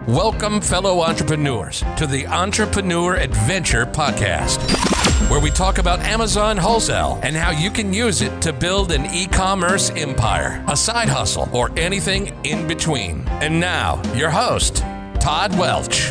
Welcome, fellow entrepreneurs, to the Entrepreneur Adventure Podcast, where we talk about Amazon Wholesale and how you can use it to build an e-commerce empire, a side hustle, or anything in between. And now, your host, Todd Welch.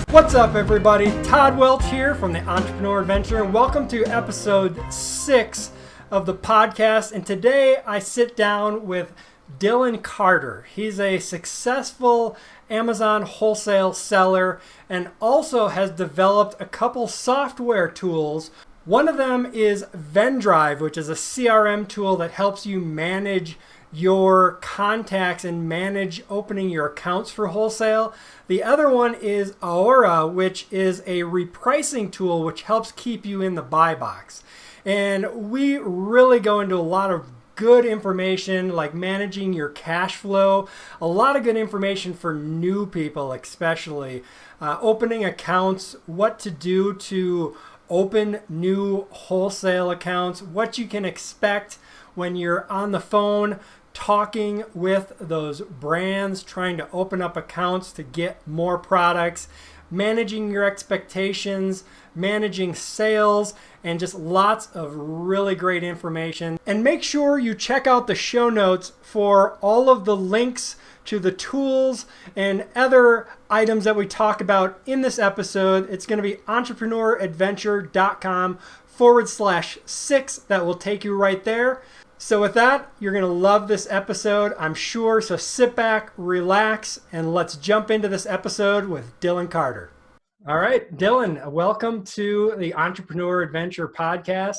What's up, everybody? Todd Welch here from the Entrepreneur Adventure, and welcome to episode 6 of the podcast. And today I sit down with Dillon Carter. He's a successful Amazon wholesale seller and also has developed a couple software tools. One of them is Vendrive, which is a CRM tool that helps you manage your contacts and manage opening your accounts for wholesale. The other one is Aura, which is a repricing tool which helps keep you in the buy box. And we really go into a lot of good information like managing your cash flow, a lot of good information for new people, especially opening accounts, what to do to open new wholesale accounts, what you can expect when you're on the phone talking with those brands, trying to open up accounts to get more products, managing your expectations, managing sales, and just lots of really great information. And make sure you check out the show notes for all of the links to the tools and other items that we talk about in this episode. It's going to be entrepreneuradventure.com/6. That will take you right there. So with that, you're going to love this episode, I'm sure. So sit back, relax, and let's jump into this episode with Dillon Carter. All right, Dillon, welcome to the Entrepreneur Adventure Podcast.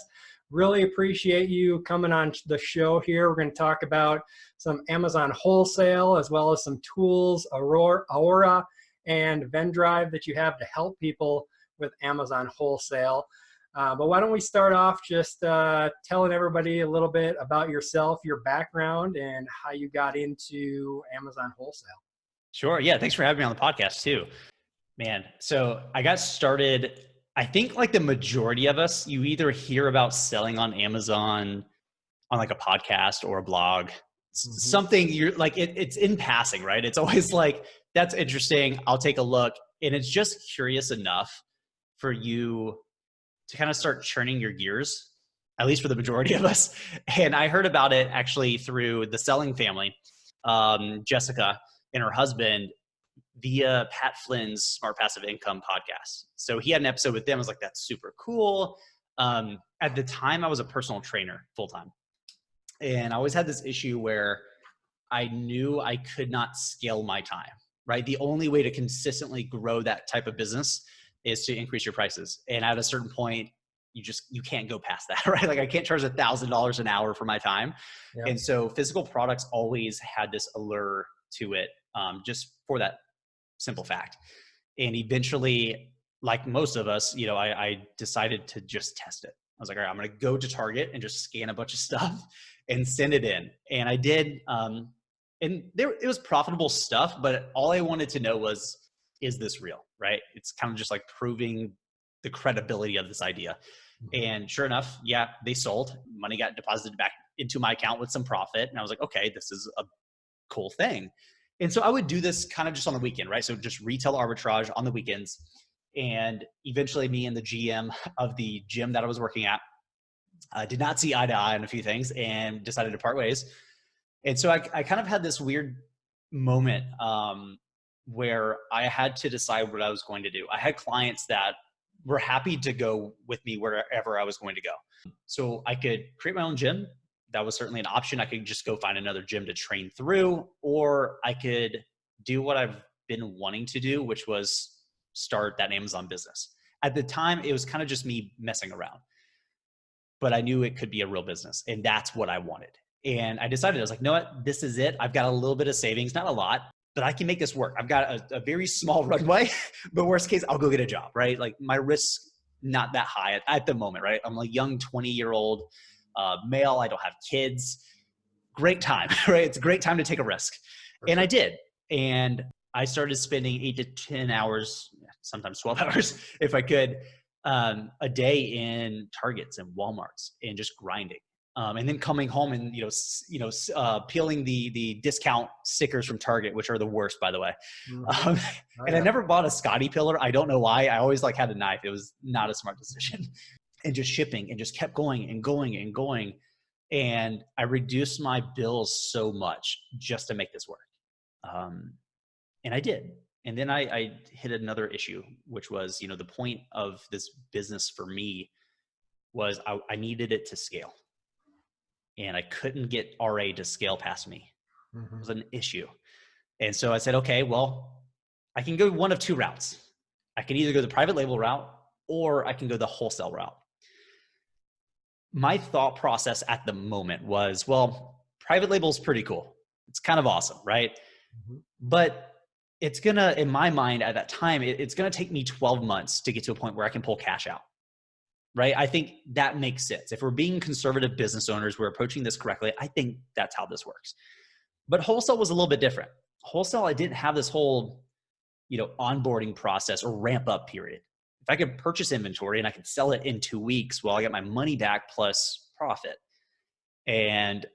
Really appreciate you coming on the show here. We're going to talk about some Amazon wholesale as well as some tools, Aura and Vendrive, that you have to help people with Amazon wholesale. But why don't we start off just telling everybody a little bit about yourself, your background, and how you got into Amazon wholesale. Sure. Yeah. Thanks for having me on the podcast too. Man, so I got started, I think like the majority of us, you either hear about selling on Amazon on like a podcast or a blog, something you're like, it's in passing, right? It's always like, that's interesting. I'll take a look. And it's just curious enough for you to kind of start churning your gears, at least for the majority of us. And I heard about it actually through the Selling family, Jessica and her husband, via Pat Flynn's Smart Passive Income podcast. So he had an episode with them. I was like, that's super cool. At the time, I was a personal trainer full-time. And I always had this issue where I knew I could not scale my time, right? The only way to consistently grow that type of business is to increase your prices. And at a certain point, you can't go past that, right? Like I can't charge $1,000 an hour for my time. Yep. And so physical products always had this allure to it, just for that simple fact. And eventually, like most of us, I decided to just test it. I was like, all right, I'm going to go to Target and just scan a bunch of stuff and send it in. And I did. And it was profitable stuff, but all I wanted to know was, is this real, right? It's kind of just like proving the credibility of this idea. And sure enough, yeah, they sold. Money got deposited back into my account with some profit. And I was like, okay, this is a cool thing. And so I would do this kind of just on the weekend, right? So just retail arbitrage on the weekends. And eventually me and the GM of the gym that I was working at did not see eye to eye on a few things and decided to part ways. And so I kind of had this weird moment where I had to decide what I was going to do. I had clients that were happy to go with me wherever I was going to go. So I could create my own gym. That was certainly an option. I could just go find another gym to train through, or I could do what I've been wanting to do, which was start that Amazon business. At the time, it was kind of just me messing around, but I knew it could be a real business, and that's what I wanted. And I decided, I was like, you know what, this is it. I've got a little bit of savings, not a lot, but I can make this work. I've got a very small runway, but worst case, I'll go get a job, right? Like my risk, not that high at the moment, right? I'm a young 20-year-old male. I don't have kids. Great time, right? It's a great time to take a risk. And I did. And I started spending 8 to 10 hours, sometimes 12 hours, if I could, a day in Targets and Walmarts and just grinding. And then coming home and, peeling the discount stickers from Target, which are the worst, by the way. And I never bought a Scotty pillar. I don't know why. I always had a knife. It was not a smart decision. And just shipping and just kept going and going and going. And I reduced my bills so much just to make this work. And I did. And then I hit another issue, which was, the point of this business for me was I needed it to scale. And I couldn't get RA to scale past me. It was an issue. And so I said, okay, well, I can go one of two routes. I can either go the private label route or I can go the wholesale route. My thought process at the moment was, well, private label is pretty cool. It's kind of awesome, right? But it's gonna, in my mind at that time, it's gonna take me 12 months to get to a point where I can pull cash out. Right? I think that makes sense. If we're being conservative business owners, we're approaching this correctly. I think that's how this works. But wholesale was a little bit different. Wholesale, I didn't have this whole, onboarding process or ramp up period. If I could purchase inventory and I could sell it in 2 weeks, well, I get my money back plus profit. And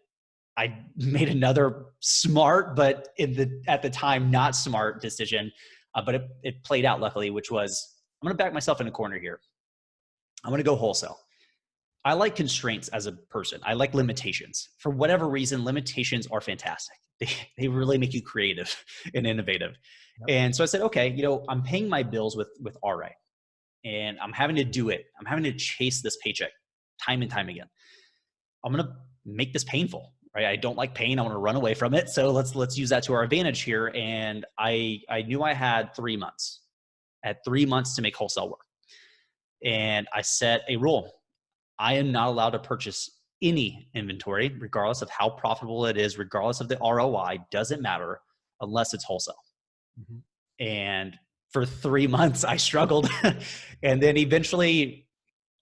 I made another smart, but at the time, not smart decision. But it played out luckily, which was, I'm going to back myself in a corner here. I'm going to go wholesale. I like constraints as a person. I like limitations. For whatever reason, limitations are fantastic. They really make you creative and innovative. Yep. And so I said, okay, I'm paying my bills with RA and I'm having to do it. I'm having to chase this paycheck time and time again. I'm going to make this painful, right? I don't like pain. I want to run away from it. So let's use that to our advantage here. And I knew I had 3 months. I had 3 months to make wholesale work. And I set a rule. I am not allowed to purchase any inventory, regardless of how profitable it is, regardless of the ROI, doesn't matter unless it's wholesale. And for 3 months, I struggled and then eventually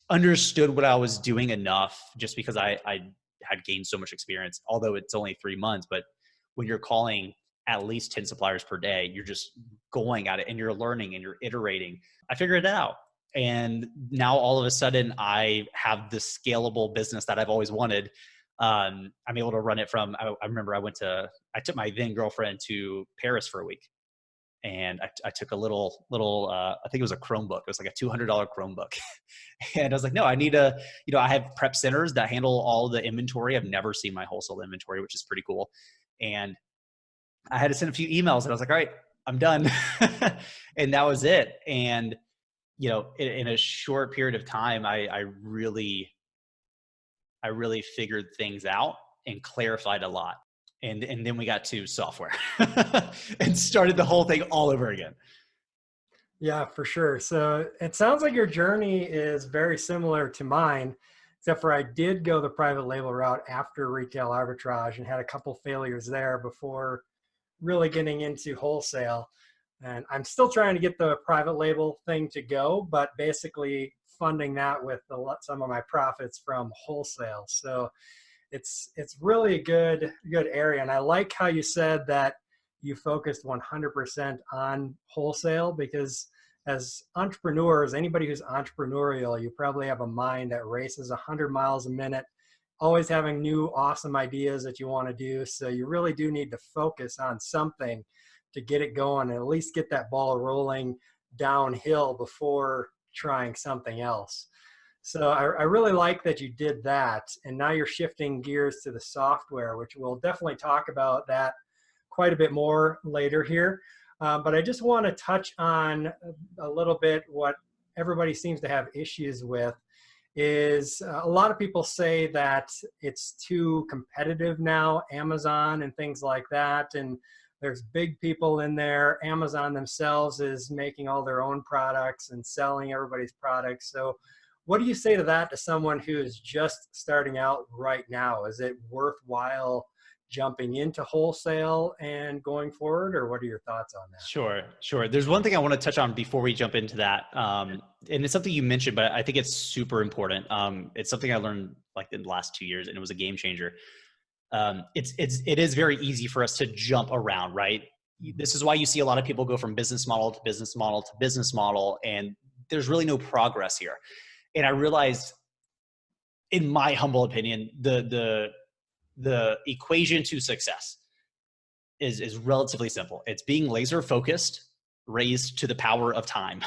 understood what I was doing enough just because I had gained so much experience, although it's only 3 months. But when you're calling at least 10 suppliers per day, you're just going at it and you're learning and you're iterating. I figured it out. And now all of a sudden I have this scalable business that I've always wanted. I'm able to run it from, I remember I took my then girlfriend to Paris for a week and I took a little, I think it was a Chromebook. It was like a $200 Chromebook. And I was like, no, I need I have prep centers that handle all the inventory. I've never seen my wholesale inventory, which is pretty cool. And I had to send a few emails and I was like, all right, I'm done. And that was it. And in a short period of time, I really figured things out and clarified a lot. And then we got to software and started the whole thing all over again. Yeah, for sure. So it sounds like your journey is very similar to mine, except for I did go the private label route after retail arbitrage and had a couple failures there before really getting into wholesale. And I'm still trying to get the private label thing to go, but basically funding that with some of my profits from wholesale. So it's really a good area. And I like how you said that you focused 100% on wholesale, because as entrepreneurs, anybody who's entrepreneurial, you probably have a mind that races 100 miles a minute, always having new awesome ideas that you want to do. So you really do need to focus on something to get it going and at least get that ball rolling downhill before trying something else. So I really like that you did that. And now you're shifting gears to the software, which we'll definitely talk about that quite a bit more later here. But I just want to touch on a little bit what everybody seems to have issues with is a lot of people say that it's too competitive now, Amazon and things like that. And there's big people in there. Amazon themselves is making all their own products and selling everybody's products. So what do you say to that to someone who is just starting out right now? Is it worthwhile jumping into wholesale and going forward, or what are your thoughts on that? Sure. There's one thing I want to touch on before we jump into that. And it's something you mentioned, but I think it's super important. It's something I learned like in the last 2 years, and it was a game changer. It is very easy for us to jump around, right? This is why you see a lot of people go from business model to business model to business model, and there's really no progress here. And I realized in my humble opinion, the equation to success is relatively simple. It's being laser focused, raised to the power of time,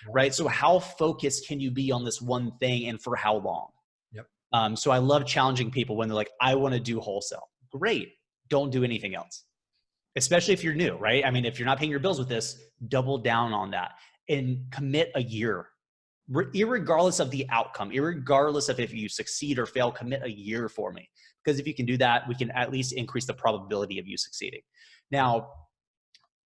right? So how focused can you be on this one thing and for how long? Yep. So I love challenging people when they're like, I want to do wholesale. Great. Don't do anything else, especially if you're new, right? I mean, if you're not paying your bills with this, double down on that and commit a year, irregardless of the outcome, irregardless of if you succeed or fail, commit a year for me. Because if you can do that, we can at least increase the probability of you succeeding. Now,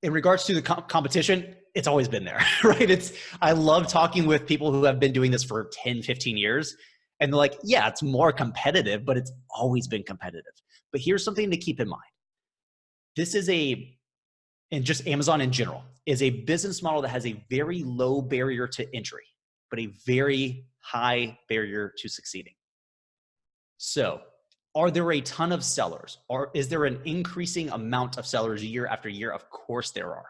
in regards to the competition, it's always been there, right? I love talking with people who have been doing this for 10, 15 years. And they're like, yeah, it's more competitive, but it's always been competitive. But here's something to keep in mind. This is and just Amazon in general, is a business model that has a very low barrier to entry, but a very high barrier to succeeding. So are there a ton of sellers, or is there an increasing amount of sellers year after year? Of course there are.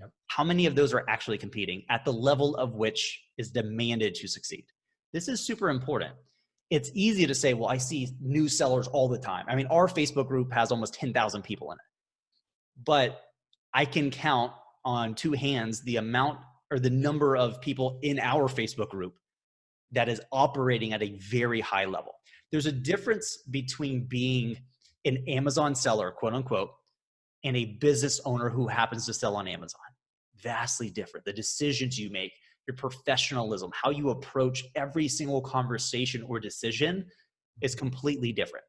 Yep. How many of those are actually competing at the level of which is demanded to succeed? This is super important. It's easy to say, well, I see new sellers all the time. I mean, our Facebook group has almost 10,000 people in it, but I can count on two hands the amount or the number of people in our Facebook group that is operating at a very high level. There's a difference between being an Amazon seller, quote unquote, and a business owner who happens to sell on Amazon. Vastly different. The decisions you make, your professionalism, how you approach every single conversation or decision is completely different.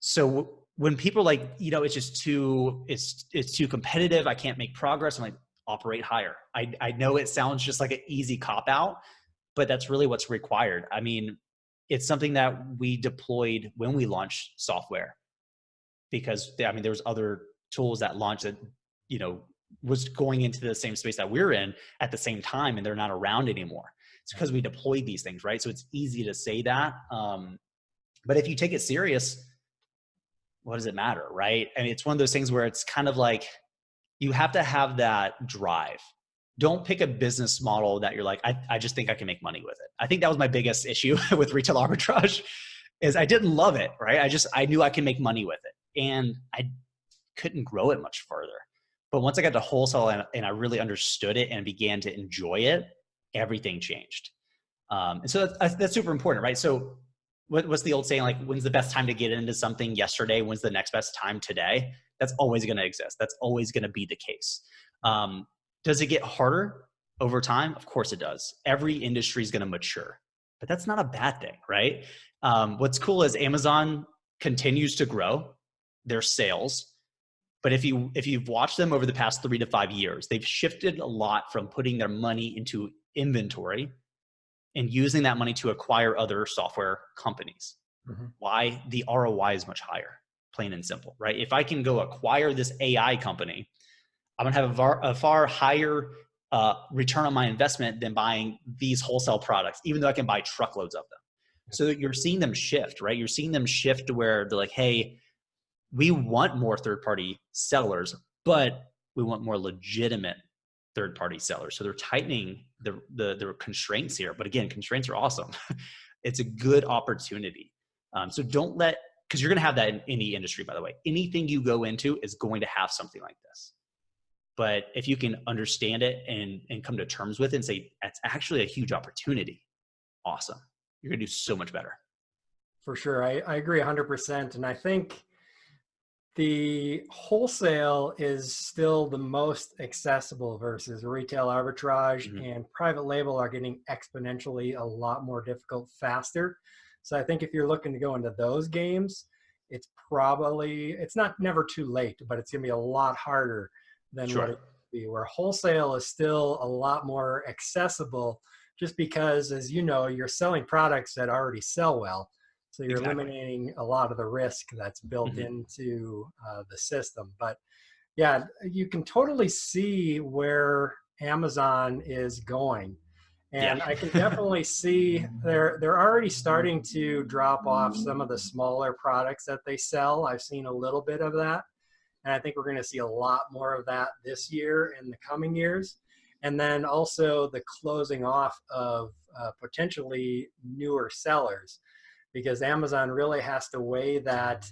So when people are like, it's just it's too competitive, I can't make progress, I'm like, operate higher. I know it sounds just like an easy cop out, but that's really what's required. I mean, it's something that we deployed when we launched software, because there was other tools that launched that, was going into the same space that we're in at the same time, and they're not around anymore. It's because we deployed these things, right? So it's easy to say that. But if you take it serious, what does it matter, right? I mean, it's one of those things where it's kind of like, you have to have that drive. Don't pick a business model that you're like, I just think I can make money with it. I think that was my biggest issue with retail arbitrage, is I didn't love it, right? I knew I can make money with it, and I couldn't grow it much further. But once I got to wholesale and I really understood it and began to enjoy it, everything changed. And so that's super important, right? So what's the old saying, like, when's the best time to get into something? Yesterday. When's the next best time? Today. That's always going to exist. That's always going to be the case. Does it get harder over time? Of course it does. Every industry is going to mature, but that's not a bad thing, right? What's cool is Amazon continues to grow their sales. But if you've watched them over the past 3 to 5 years, they've shifted a lot from putting their money into inventory and using that money to acquire other software companies. Mm-hmm. Why? The ROI is much higher, plain and simple, right? If I can go acquire this AI company, I'm going to have a far higher return on my investment than buying these wholesale products, even though I can buy truckloads of them. So you're seeing them shift, right? You're seeing them shift to where they're like, hey, we want more third-party sellers, but we want more legitimate third-party sellers. So they're tightening the constraints here. But again, constraints are awesome. It's a good opportunity. So don't because you're going to have that in any industry, by the way. Anything you go into is going to have something like this. But if you can understand it and come to terms with it and say, that's actually a huge opportunity, awesome. You're going to do so much better. For sure. I agree 100%. And I think the wholesale is still the most accessible versus retail arbitrage, mm-hmm. and private label are getting exponentially a lot more difficult faster. So I think if you're looking to go into those games, it's never too late, but it's going to be a lot harder than sure. what it would be, where wholesale is still a lot more accessible, just because, as you know, you're selling products that already sell well. So you're eliminating a lot of the risk that's built mm-hmm. into the system. But yeah, you can totally see where Amazon is going. And I can definitely see they're already starting to drop off some of the smaller products that they sell. I've seen a little bit of that. And I think we're going to see a lot more of that this year and the coming years. And then also the closing off of potentially newer sellers. because Amazon really has to weigh that,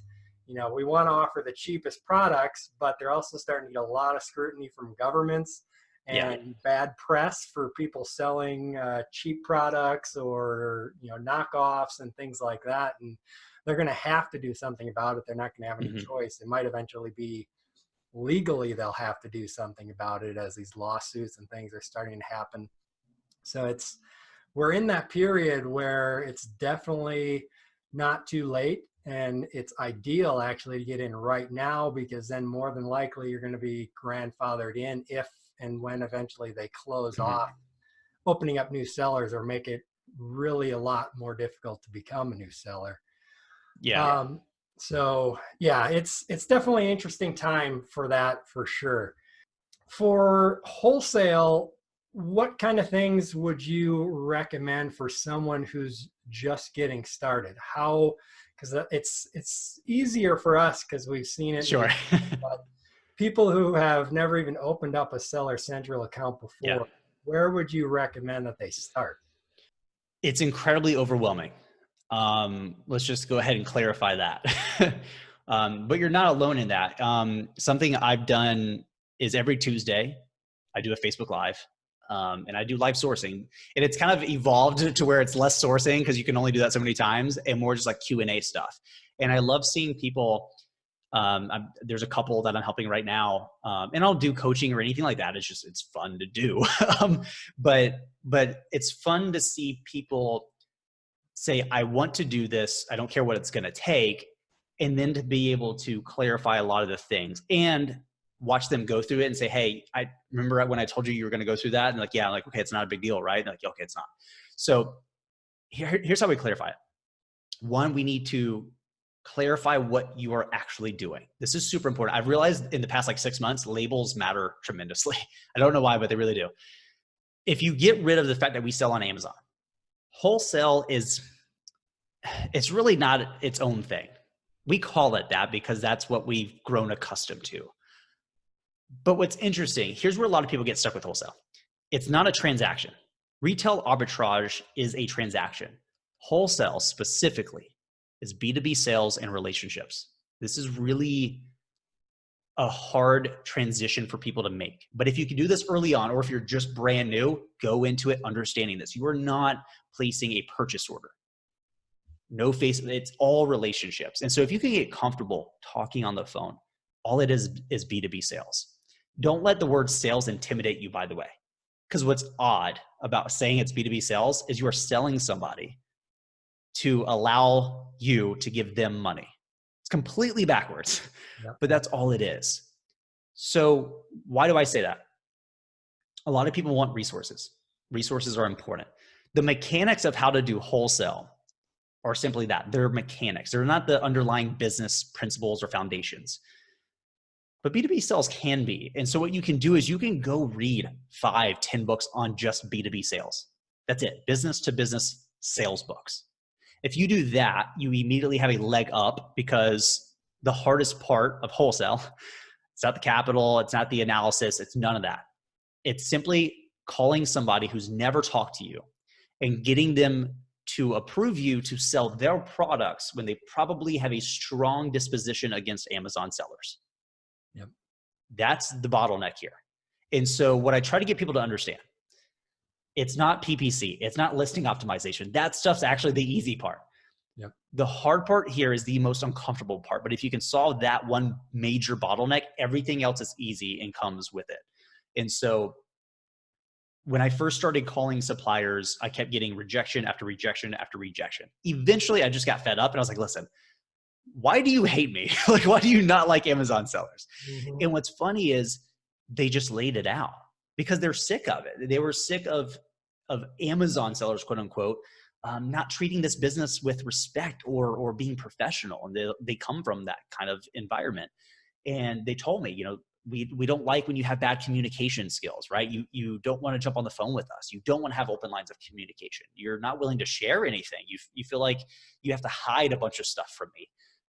we want to offer the cheapest products, but they're also starting to get a lot of scrutiny from governments and bad press for people selling cheap products or, knockoffs and things like that. And they're going to have to do something about it. They're not going to have any choice. It might eventually be legally, they'll have to do something about it as these lawsuits and things are starting to happen. So we're in that period where it's definitely not too late. And it's ideal actually to get in right now, because then more than likely you're going to be grandfathered in if and when eventually they close off opening up new sellers or make it really a lot more difficult to become a new seller. So yeah, it's definitely an interesting time for that, for sure. For wholesale, what kind of things would you recommend for someone who's just getting started? Because it's easier for us because we've seen it. Sure. But people who have never even opened up a Seller Central account before, where would you recommend that they start? It's incredibly overwhelming. Let's just go ahead and clarify that. But you're not alone in that. Something I've done is every Tuesday, I do a Facebook Live. And I do live sourcing, and it's kind of evolved to where it's less sourcing because you can only do that so many times, and more just like Q&A stuff. And I love seeing people. There's a couple that I'm helping right now, and I'll do coaching or anything like that. It's fun to do. But it's fun to see people say, I want to do this. I don't care what it's going to take. And then to be able to clarify a lot of the things and watch them go through it and say, hey, I remember when I told you you were going to go through that. And like, yeah, I'm like, okay, it's not a big deal, right? And like, okay, it's not. So here's how we clarify it. One, we need to clarify what you are actually doing. This is super important. I've realized in the past 6 months, labels matter tremendously. I don't know why, but they really do. If you get rid of the fact that we sell on Amazon, wholesale it's really not its own thing. We call it that because that's what we've grown accustomed to. But what's interesting, here's where a lot of people get stuck with wholesale. It's not a transaction. Retail arbitrage is a transaction. Wholesale specifically is B2B sales and relationships. This is really a hard transition for people to make. But if you can do this early on, or if you're just brand new, go into it understanding this. You are not placing a purchase order. No face, it's all relationships. And so if you can get comfortable talking on the phone, all it is B2B sales. Don't let the word sales intimidate you, by the way. Because what's odd about saying it's B2B sales is you are selling somebody to allow you to give them money. It's completely backwards, but that's all it is. So why do I say that? A lot of people want resources. Resources are important. The mechanics of how to do wholesale are simply that. They're mechanics. They're not the underlying business principles or foundations. But B2B sales can be. And so what you can do is you can go read 5-10 books on just B2B sales. That's it. Business to business sales books. If you do that, you immediately have a leg up, because the hardest part of wholesale, it's not the capital, it's not the analysis, it's none of that. It's simply calling somebody who's never talked to you and getting them to approve you to sell their products when they probably have a strong disposition against Amazon sellers. Yep. That's the bottleneck here. And so what I try to get people to understand, it's not PPC. It's not listing optimization. That stuff's actually the easy part. Yep. The hard part here is the most uncomfortable part. But if you can solve that one major bottleneck, everything else is easy and comes with it. And so when I first started calling suppliers, I kept getting rejection after rejection after rejection. Eventually, I just got fed up and I was like, listen, why do you hate me? Why do you not like Amazon sellers? Mm-hmm. And what's funny is they just laid it out because they're sick of it. They were sick of Amazon sellers, quote unquote, not treating this business with respect or being professional. And they come from that kind of environment. And they told me, we don't like when you have bad communication skills, right? You don't want to jump on the phone with us. You don't want to have open lines of communication. You're not willing to share anything. You feel like you have to hide a bunch of stuff from me.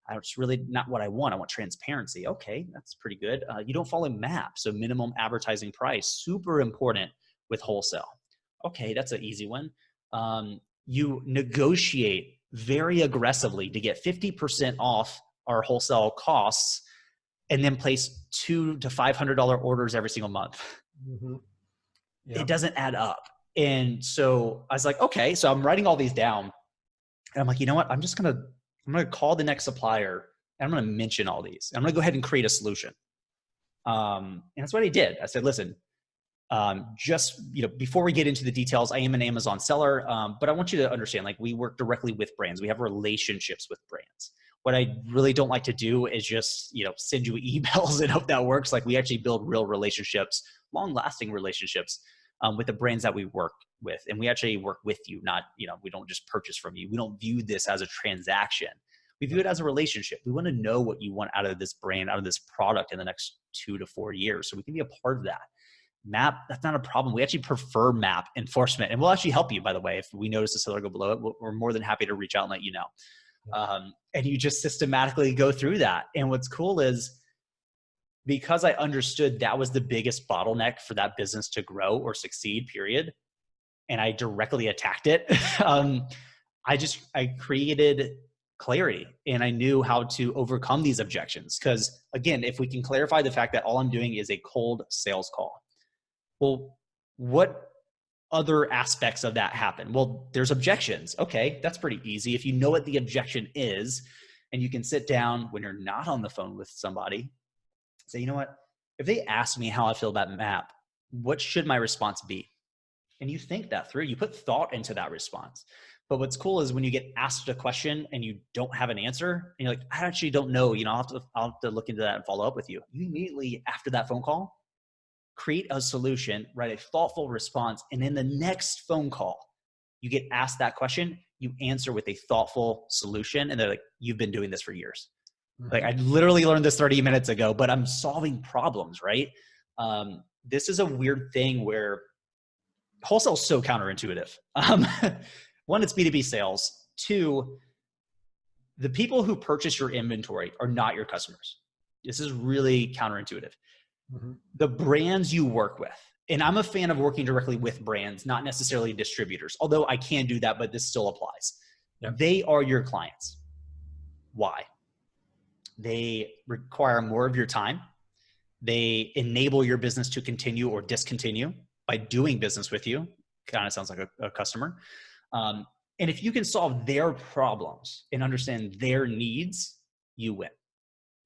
It's really not what I want. I want transparency. Okay, that's pretty good. You don't follow MAP, so minimum advertising price, super important with wholesale. Okay, that's an easy one. You negotiate very aggressively to get 50% off our wholesale costs and then place $200 to $500 orders every single month. Mm-hmm. Yep. It doesn't add up. And so I was like, okay, so I'm writing all these down and I'm like, you know what? I'm going to call the next supplier and I'm going to mention all these. I'm going to go ahead and create a solution. And that's what I did. I said, listen, just, before we get into the details, I am an Amazon seller, but I want you to understand, like, we work directly with brands. We have relationships with brands. What I really don't like to do is just, send you emails and hope that works. Like, we actually build real relationships, long-lasting relationships, with the brands that we work with. And we actually work with you, not, we don't just purchase from you. We don't view this as a transaction. We view it as a relationship. We want to know what you want out of this brand, out of this product in the next 2 to 4 years. So we can be a part of that. Map, that's not a problem. We actually prefer map enforcement, and we'll actually help you, by the way. If we notice a seller go below it, we're more than happy to reach out and let you know. And you just systematically go through that. And what's cool is, because I understood that was the biggest bottleneck for that business to grow or succeed, period, and I directly attacked it, I created clarity, and I knew how to overcome these objections. Because again, if we can clarify the fact that all I'm doing is a cold sales call, well, what other aspects of that happen? Well, there's objections. Okay, that's pretty easy. If you know what the objection is, and you can sit down when you're not on the phone with somebody, say, you know what, if they ask me how I feel about map, what should my response be? And you think that through, you put thought into that response. But what's cool is when you get asked a question and you don't have an answer, and you're like, I actually don't know, I'll have to look into that and follow up with you. You immediately, after that phone call, create a solution, write a thoughtful response, and in the next phone call, you get asked that question, you answer with a thoughtful solution, and they're like, you've been doing this for years. Mm-hmm. Like, I literally learned this 30 minutes ago, but I'm solving problems, right? This is a weird thing where wholesale is so counterintuitive. One, it's B2B sales. Two, the people who purchase your inventory are not your customers. This is really counterintuitive. Mm-hmm. The brands you work with, and I'm a fan of working directly with brands, not necessarily distributors, although I can do that, but this still applies. Yep. They are your clients. Why? They require more of your time. They enable your business to continue or discontinue by doing business with you. Kind of sounds like a customer. And if you can solve their problems and understand their needs, you win.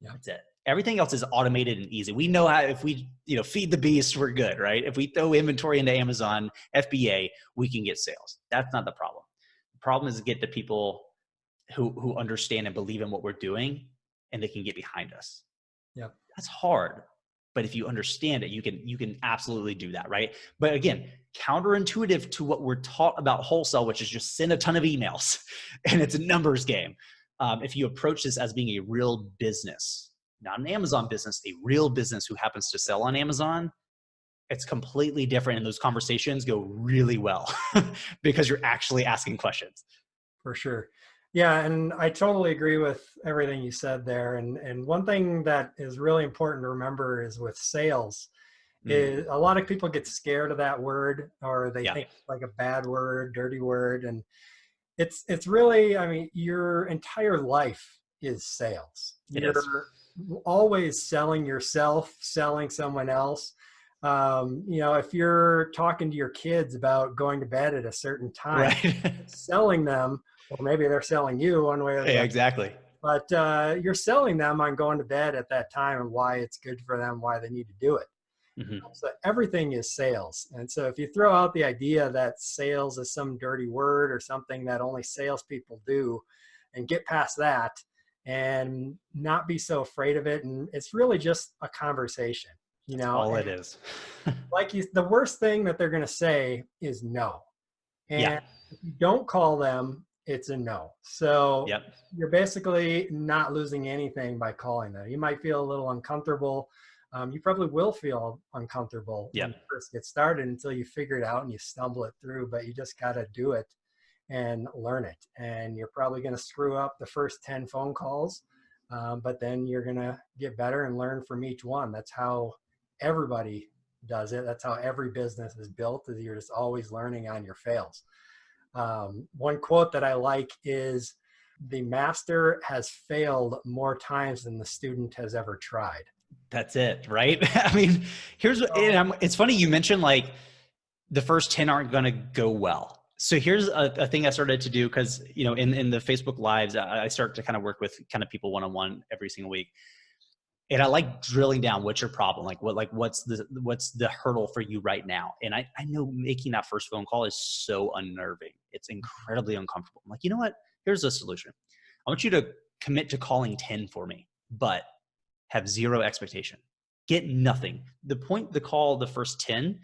Yeah. That's it. Everything else is automated and easy. We know how, if we, feed the beast, we're good, right? If we throw inventory into Amazon, FBA, we can get sales. That's not the problem. The problem is to get the people who understand and believe in what we're doing, and they can get behind us. Yeah. That's hard. But if you understand it, you can absolutely do that, right? But again, counterintuitive to what we're taught about wholesale, which is just send a ton of emails and it's a numbers game. If you approach this as being a real business, not an Amazon business, a real business who happens to sell on Amazon, it's completely different. And those conversations go really well because you're actually asking questions. For sure. Yeah, and I totally agree with everything you said there. And one thing that is really important to remember is with sales, is a lot of people get scared of that word, or they think it's like a bad word, dirty word. And it's really, I mean, your entire life is sales. You're always selling yourself, selling someone else. If you're talking to your kids about going to bed at a certain time, selling them, or maybe they're selling you one way or the other. Yeah, exactly. But you're selling them on going to bed at that time and why it's good for them, why they need to do it. Mm-hmm. So everything is sales. And so if you throw out the idea that sales is some dirty word or something that only salespeople do, and get past that and not be so afraid of it, and it's really just a conversation. That's all it is. The worst thing that they're going to say is no. And if you don't call them, it's a no. So you're basically not losing anything by calling them. You might feel a little uncomfortable. You probably will feel uncomfortable when you first get started until you figure it out and you stumble it through, but you just got to do it and learn it. And you're probably going to screw up the first 10 phone calls, but then you're going to get better and learn from each one. That's how everybody does it. That's how every business is built, is you're just always learning on your fails. One quote that I like is, "The master has failed more times than the student has ever tried." That's it, right? I mean, it's funny you mentioned like the first 10 aren't going to go well. So here's a thing I started to do because, in the Facebook lives, I start to kind of work with kind of people one-on-one every single week. And I like drilling down what's your problem, what's the hurdle for you right now. And I know making that first phone call is so unnerving. It's incredibly uncomfortable. I'm like, you know what? Here's a solution. I want you to commit to calling 10 for me, but have zero expectation. Get nothing. The point the call the first 10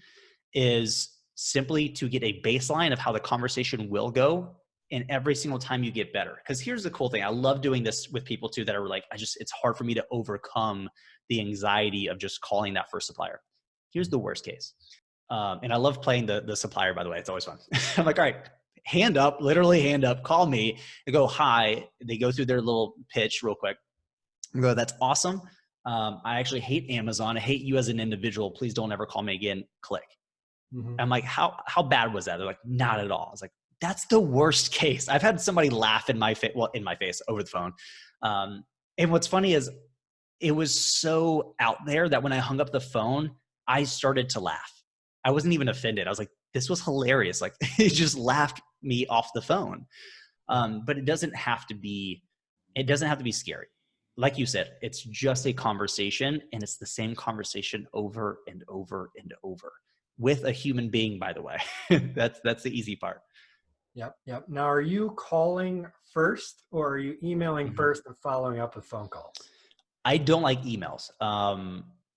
is simply to get a baseline of how the conversation will go. And every single time you get better. Because here's the cool thing. I love doing this with people too that are like, it's hard for me to overcome the anxiety of just calling that first supplier. Here's the worst case. And I love playing the supplier, by the way. It's always fun. I'm like, all right, hand up, literally hand up, call me. They go, hi. They go through their little pitch real quick. I go, that's awesome. I actually hate Amazon. I hate you as an individual. Please don't ever call me again. Click. Mm-hmm. I'm like, how bad was that? They're like, not at all. I was like, that's the worst case. I've had somebody laugh in my face over the phone. And what's funny is it was so out there that when I hung up the phone, I started to laugh. I wasn't even offended. I was like, this was hilarious. Like it just laughed me off the phone. But it doesn't have to be scary. Like you said, it's just a conversation, and it's the same conversation over and over and over with a human being, by the way. That's the easy part. Yep. Now, are you calling first, or are you emailing first and following up with phone calls? I don't like emails.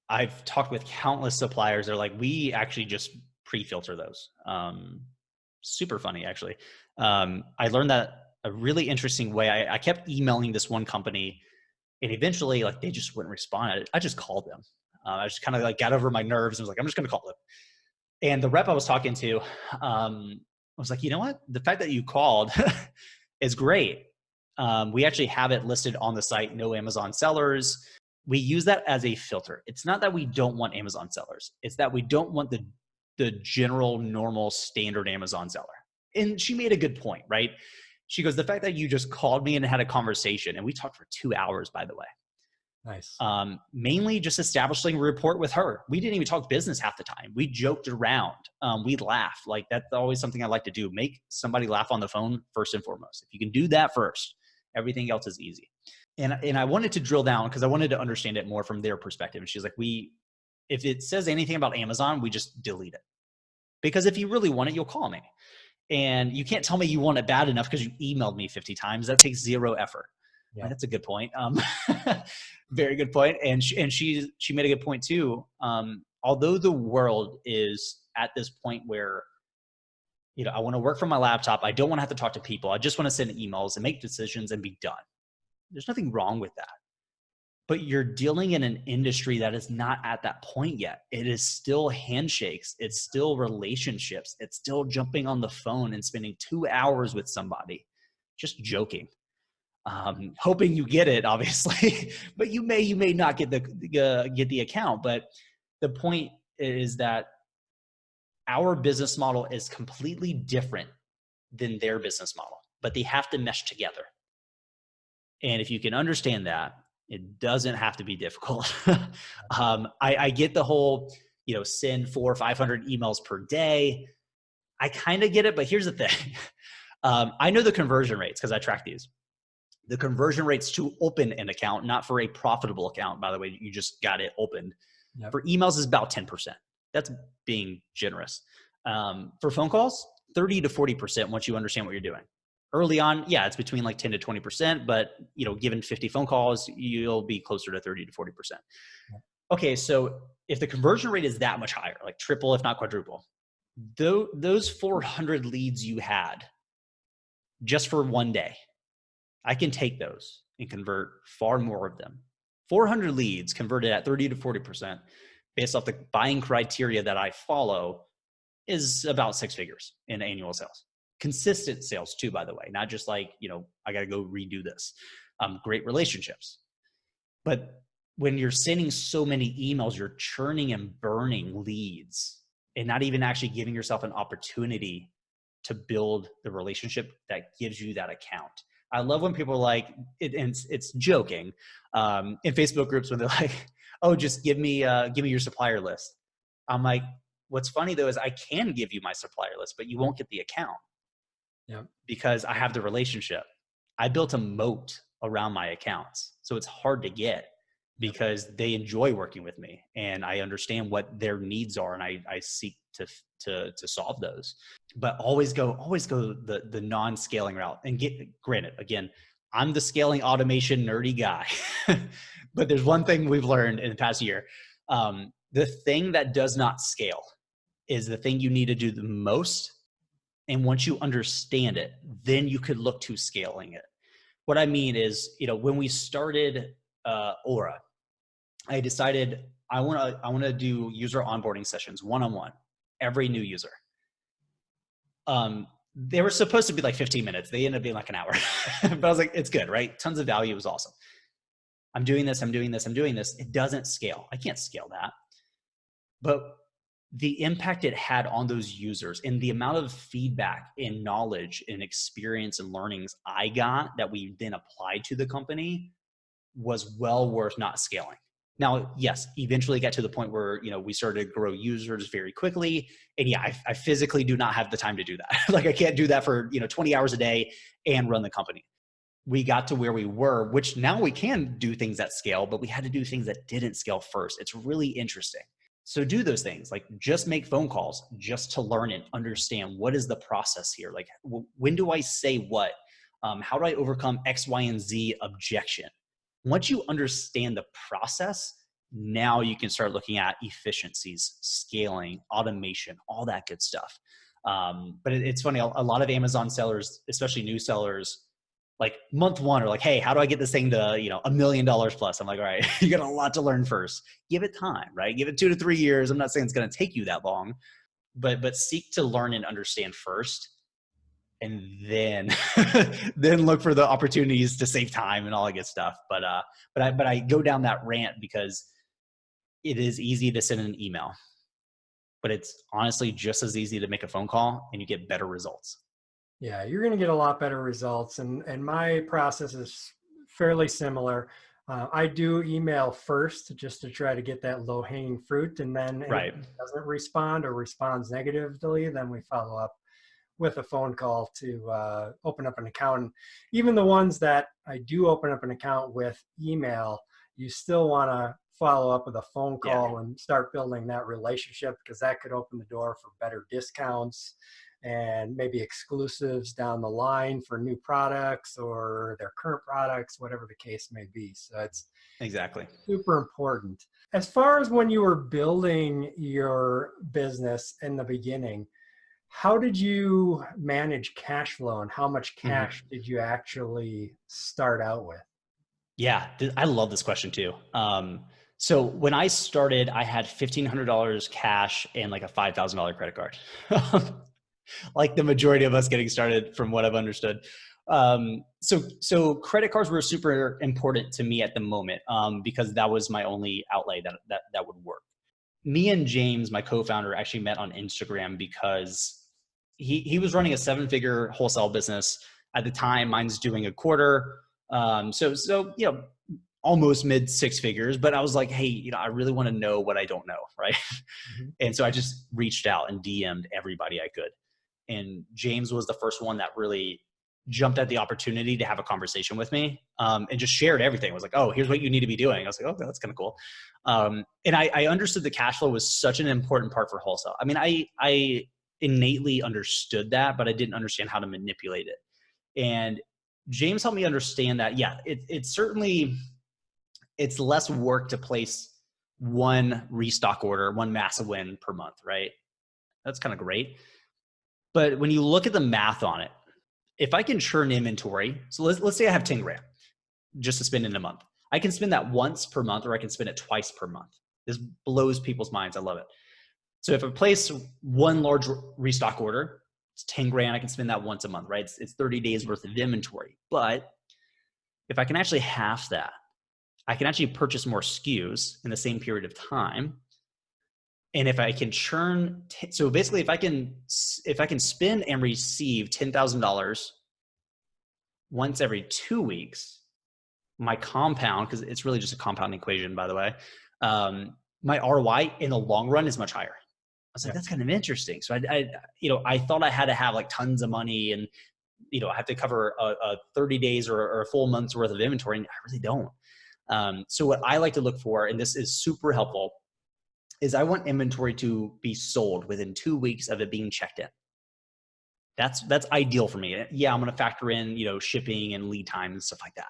I've talked with countless suppliers. They're like, we actually just pre-filter those. Super funny, actually. I learned that a really interesting way. I kept emailing this one company, and eventually, like, they just wouldn't respond. I just called them. I just kind of like got over my nerves and was like, I'm just going to call them. And the rep I was talking to, I was like, you know what? The fact that you called is great. We actually have it listed on the site, no Amazon sellers. We use that as a filter. It's not that we don't want Amazon sellers. It's that we don't want the general, normal, standard Amazon seller. And she made a good point, right? She goes, the fact that you just called me and had a conversation, and we talked for 2 hours, by the way. Nice. Mainly just establishing a rapport with her. We didn't even talk business half the time. We joked around. We laughed. Like, that's always something I like to do. Make somebody laugh on the phone first and foremost. If you can do that first, everything else is easy. And I wanted to drill down because I wanted to understand it more from their perspective. And she's like, if it says anything about Amazon, we just delete it. Because if you really want it, you'll call me. And you can't tell me you want it bad enough because you emailed me 50 times. That takes zero effort. Yeah. That's a good point. Very good point. And she made a good point too. Although the world is at this point where, I want to work from my laptop. I don't want to have to talk to people. I just want to send emails and make decisions and be done. There's nothing wrong with that. But you're dealing in an industry that is not at that point yet. It is still handshakes. It's still relationships. It's still jumping on the phone and spending 2 hours with somebody, just joking. Hoping you get it, obviously, but you may not get the account. But the point is that our business model is completely different than their business model, but they have to mesh together. And if you can understand that, it doesn't have to be difficult. I get the whole, send 400 or 500 emails per day. I kind of get it, but here's the thing. I know the conversion rates because I track these. The conversion rates to open an account, not for a profitable account, by the way, you just got it opened. Yep. For emails is about 10%. That's being generous. For phone calls, 30 to 40% once you understand what you're doing. Early on, yeah, it's between like 10 to 20%, but given 50 phone calls, you'll be closer to 30 to 40%. Yep. Okay, so if the conversion rate is that much higher, like triple, if not quadruple, those 400 leads you had just for one day, I can take those and convert far more of them. 400 leads converted at 30 to 40% based off the buying criteria that I follow is about 6 figures in annual sales. Consistent sales too, by the way, not just like, I got to go redo this. Great relationships. But when you're sending so many emails, you're churning and burning leads and not even actually giving yourself an opportunity to build the relationship that gives you that account. I love when people are like, and it's joking in Facebook groups when they're like, oh, just give me your supplier list. I'm like, what's funny though is I can give you my supplier list, but you won't get the account. Yeah. Because I have the relationship. I built a moat around my accounts. So it's hard to get because they enjoy working with me and I understand what their needs are and I seek to solve those. But always go the non-scaling route. And granted, again, I'm the scaling automation nerdy guy. But there's one thing we've learned in the past year. The thing that does not scale is the thing you need to do the most. And once you understand it, then you could look to scaling it. What I mean is, when we started Aura, I decided I want to do user onboarding sessions one-on-one, every new user. They were supposed to be like 15 minutes. They ended up being like an hour. But I was like, it's good, right? Tons of value. It was awesome. I'm doing this. It doesn't scale. I can't scale that. But the impact it had on those users and the amount of feedback and knowledge and experience and learnings I got that we then applied to the company was well worth not scaling. Now, yes, eventually got to the point where, we started to grow users very quickly. And yeah, I physically do not have the time to do that. Like I can't do that for, 20 hours a day and run the company. We got to where we were, which now we can do things that scale, but we had to do things that didn't scale first. It's really interesting. So do those things, like just make phone calls just to learn and understand what is the process here. Like when do I say what? How do I overcome X, Y, and Z objection? Once you understand the process, now you can start looking at efficiencies, scaling, automation, all that good stuff. But it's funny, a lot of Amazon sellers, especially new sellers, like month one are like, hey, how do I get this thing to, $1 million plus? I'm like, all right, you got a lot to learn first. Give it time, right? Give it 2 to 3 years. I'm not saying it's going to take you that long, but seek to learn and understand first. And then, then look for the opportunities to save time and all that good stuff. But I go down that rant because it is easy to send an email, but it's honestly just as easy to make a phone call and you get better results. Yeah, you're going to get a lot better results. And my process is fairly similar. I do email first just to try to get that low hanging fruit. And then if it doesn't respond or responds negatively, then we follow up with a phone call to open up an account. And even the ones that I do open up an account with email, you still want to follow up with a phone call and start building that relationship because that could open the door for better discounts and maybe exclusives down the line for new products or their current products, whatever the case may be. So it's exactly super important. As far as when you were building your business in the beginning, how did you manage cash flow and how much cash did you actually start out with? Yeah, I love this question too. So when I started, I had $1,500 cash and like a $5,000 credit card. Like the majority of us getting started from what I've understood. So credit cards were super important to me at the moment because that was my only outlay that would work. Me and James, my co-founder, actually met on Instagram because he was running a 7-figure wholesale business at the time. Mine's doing a quarter. So almost mid 6 figures, but I was like, hey, I really want to know what I don't know. Right. And so I just reached out and DM'd everybody I could. And James was the first one that really jumped at the opportunity to have a conversation with me and just shared everything. It was like, oh, here's what you need to be doing. I was like, okay, that's kind of cool. And I understood the cash flow was such an important part for wholesale. I mean, I innately understood that, but I didn't understand how to manipulate it. And James helped me understand that, it's less work to place one restock order, one massive win per month, right? That's kind of great. But when you look at the math on it, if I can churn inventory, so let's say I have 10 grand just to spend in a month. I can spend that once per month or I can spend it twice per month. This blows people's minds. I love it. So if I place one large restock order, it's 10 grand. I can spend that once a month, right? It's 30 days worth of inventory. But if I can actually half that, I can actually purchase more SKUs in the same period of time. And if I can churn, so basically if I can spend and receive $10,000 once every 2 weeks, my compound, because it's really just a compound equation, by the way, my ROI in the long run is much higher. I was like, that's kind of interesting. So I thought I had to have like tons of money and, I have to cover a 30 days or a full month's worth of inventory. And I really don't. So what I like to look for, and this is super helpful, is I want inventory to be sold within 2 weeks of it being checked in. That's ideal for me. Yeah, I'm going to factor in, shipping and lead time and stuff like that.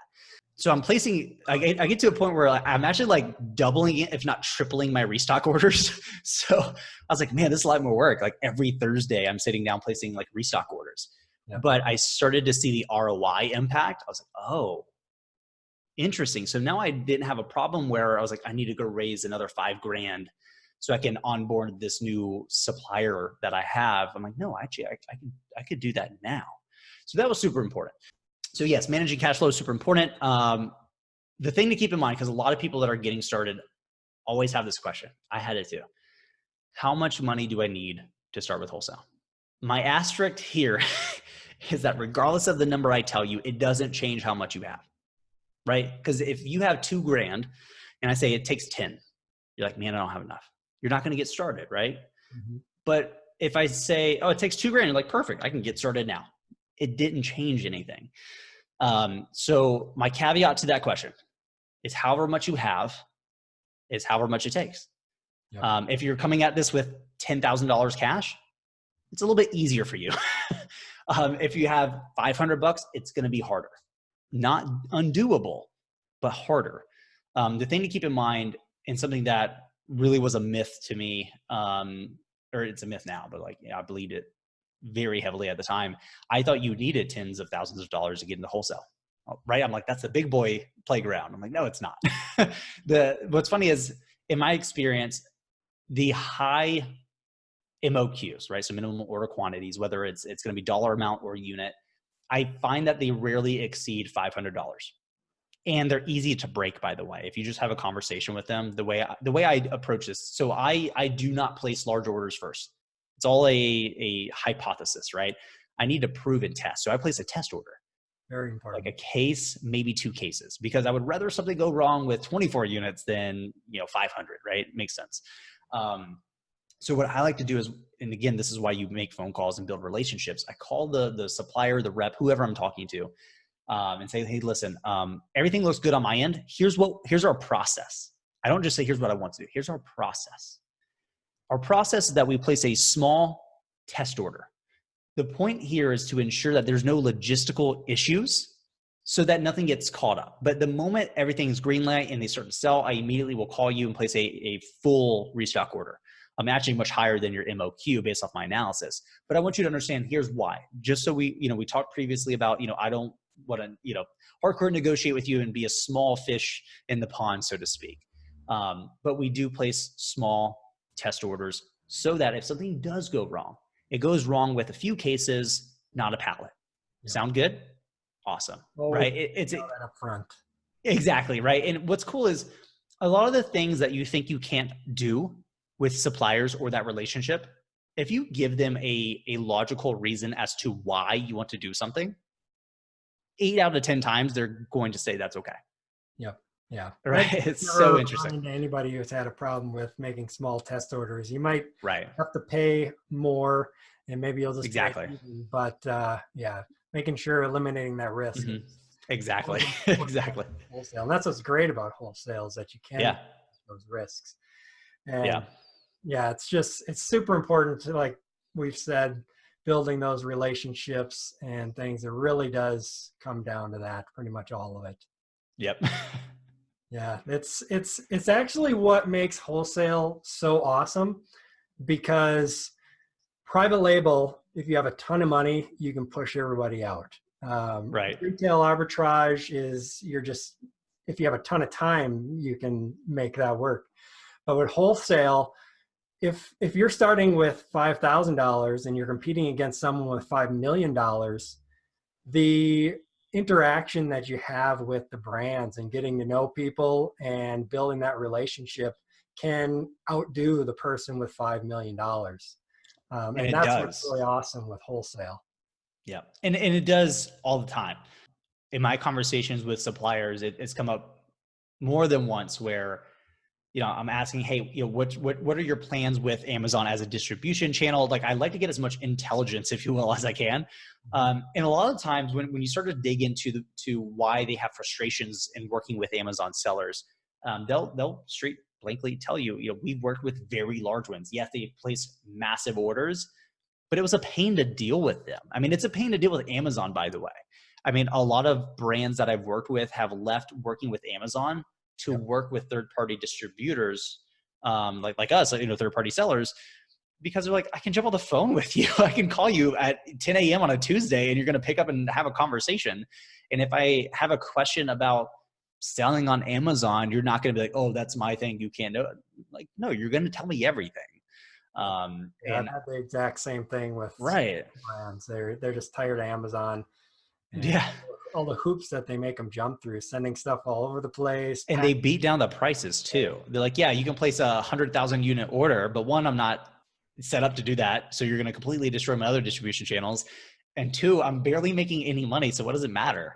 So I'm placing, I get to a point where I'm actually like doubling it, if not tripling my restock orders. So I was like, man, this is a lot more work. Like every Thursday I'm sitting down placing like restock orders. Yep. But I started to see the ROI impact. I was like, oh, interesting. So now I didn't have a problem where I was like, I need to go raise another $5,000 so I can onboard this new supplier that I have. I'm like, no, actually I could do that now. So that was super important. So yes, managing cash flow is super important. The thing to keep in mind, because a lot of people that are getting started always have this question. I had it too. How much money do I need to start with wholesale? My asterisk here is that regardless of the number I tell you, it doesn't change how much you have, right? Because if you have $2,000 and I say it takes 10, you're like, man, I don't have enough. You're not going to get started, right? Mm-hmm. But if I say, oh, it takes $2,000, you're like, perfect, I can get started now. It didn't change anything. So my caveat to that question is however much you have is however much it takes. Yep. If you're coming at this with $10,000 cash, it's a little bit easier for you. If you have $500, it's going to be harder. Not undoable, but harder. The thing to keep in mind, and something that really was a myth to me, or it's a myth now, but I believed it very heavily at the time. I thought you needed tens of thousands of dollars to get into wholesale, right? I'm like, that's the big boy playground. I'm like, no, it's not. What's funny is, in my experience, the high MOQs, right? So minimum order quantities, whether it's going to be dollar amount or unit, I find that they rarely exceed $500. And they're easy to break, by the way, if you just have a conversation with them. The way I approach this, so I do not place large orders first. It's all a hypothesis, right? I need to prove and test. So I place a test order. Very important. Like a case, maybe 2 cases, because I would rather something go wrong with 24 units than 500, right? Makes sense. So what I like to do is, and again, this is why you make phone calls and build relationships. I call the supplier, the rep, whoever I'm talking to, and say, hey, listen, everything looks good on my end. Here's our process. I don't just say, here's what I want to do. Here's our process. Our process is that we place a small test order. The point here is to ensure that there's no logistical issues so that nothing gets caught up. But the moment everything's green light and they start to sell, I immediately will call you and place a full restock order. I'm actually much higher than your MOQ based off my analysis. But I want you to understand, here's why. Just so we talked previously about, I don't want to, hardcore negotiate with you and be a small fish in the pond, so to speak. But we do place small test orders so that if something does go wrong, it goes wrong with a few cases, not a pallet. Yeah. Sound good? Awesome. Right? It's that up front. Exactly. Right. And what's cool is a lot of the things that you think you can't do with suppliers or that relationship, if you give them a logical reason as to why you want to do something, 8 out of 10 times, they're going to say that's okay. Yep. Yeah. Right. It's so interesting. Anybody who's had a problem with making small test orders, you might right. have to pay more and maybe you'll just exactly. But making sure eliminating that risk. Mm-hmm. Exactly. Exactly. Wholesale. And that's what's great about wholesale is that you can manage those risks. And it's super important to, like we've said, building those relationships and things. It really does come down to that, pretty much all of it. Yep. Yeah, it's actually what makes wholesale so awesome, because private label, if you have a ton of money, you can push everybody out. Right. Retail arbitrage is if you have a ton of time, you can make that work. But with wholesale, if you're starting with $5,000 and you're competing against someone with $5 million, the interaction that you have with the brands and getting to know people and building that relationship can outdo the person with $5 million. And and it that's does. what's really awesome with wholesale. Yeah. And it does all the time. In my conversations with suppliers, it's come up more than once where, I'm asking, hey, what are your plans with Amazon as a distribution channel? Like, I like to get as much intelligence, if you will, as I can. And a lot of times when you start to dig into to why they have frustrations in working with Amazon sellers, they'll straight blankly tell you, we've worked with very large ones. Yes, they place massive orders, but it was a pain to deal with them. I mean, it's a pain to deal with Amazon, by the way. I mean, a lot of brands that I've worked with have left working with Amazon to work with third-party distributors, like us, third-party sellers, because they're like, I can jump on the phone with you. I can call you at 10 a.m. on a Tuesday, and you're going to pick up and have a conversation. And if I have a question about selling on Amazon, you're not going to be like, oh, that's my thing, you can't do it. Like, no, you're going to tell me everything. And I've had the exact same thing with brands. They're just tired of Amazon. And all the hoops that they make them jump through, sending stuff all over the place. And they beat down the prices too. They're like, yeah, you can place 100,000 unit order, but one, I'm not set up to do that. So you're going to completely destroy my other distribution channels. And two, I'm barely making any money. So what does it matter?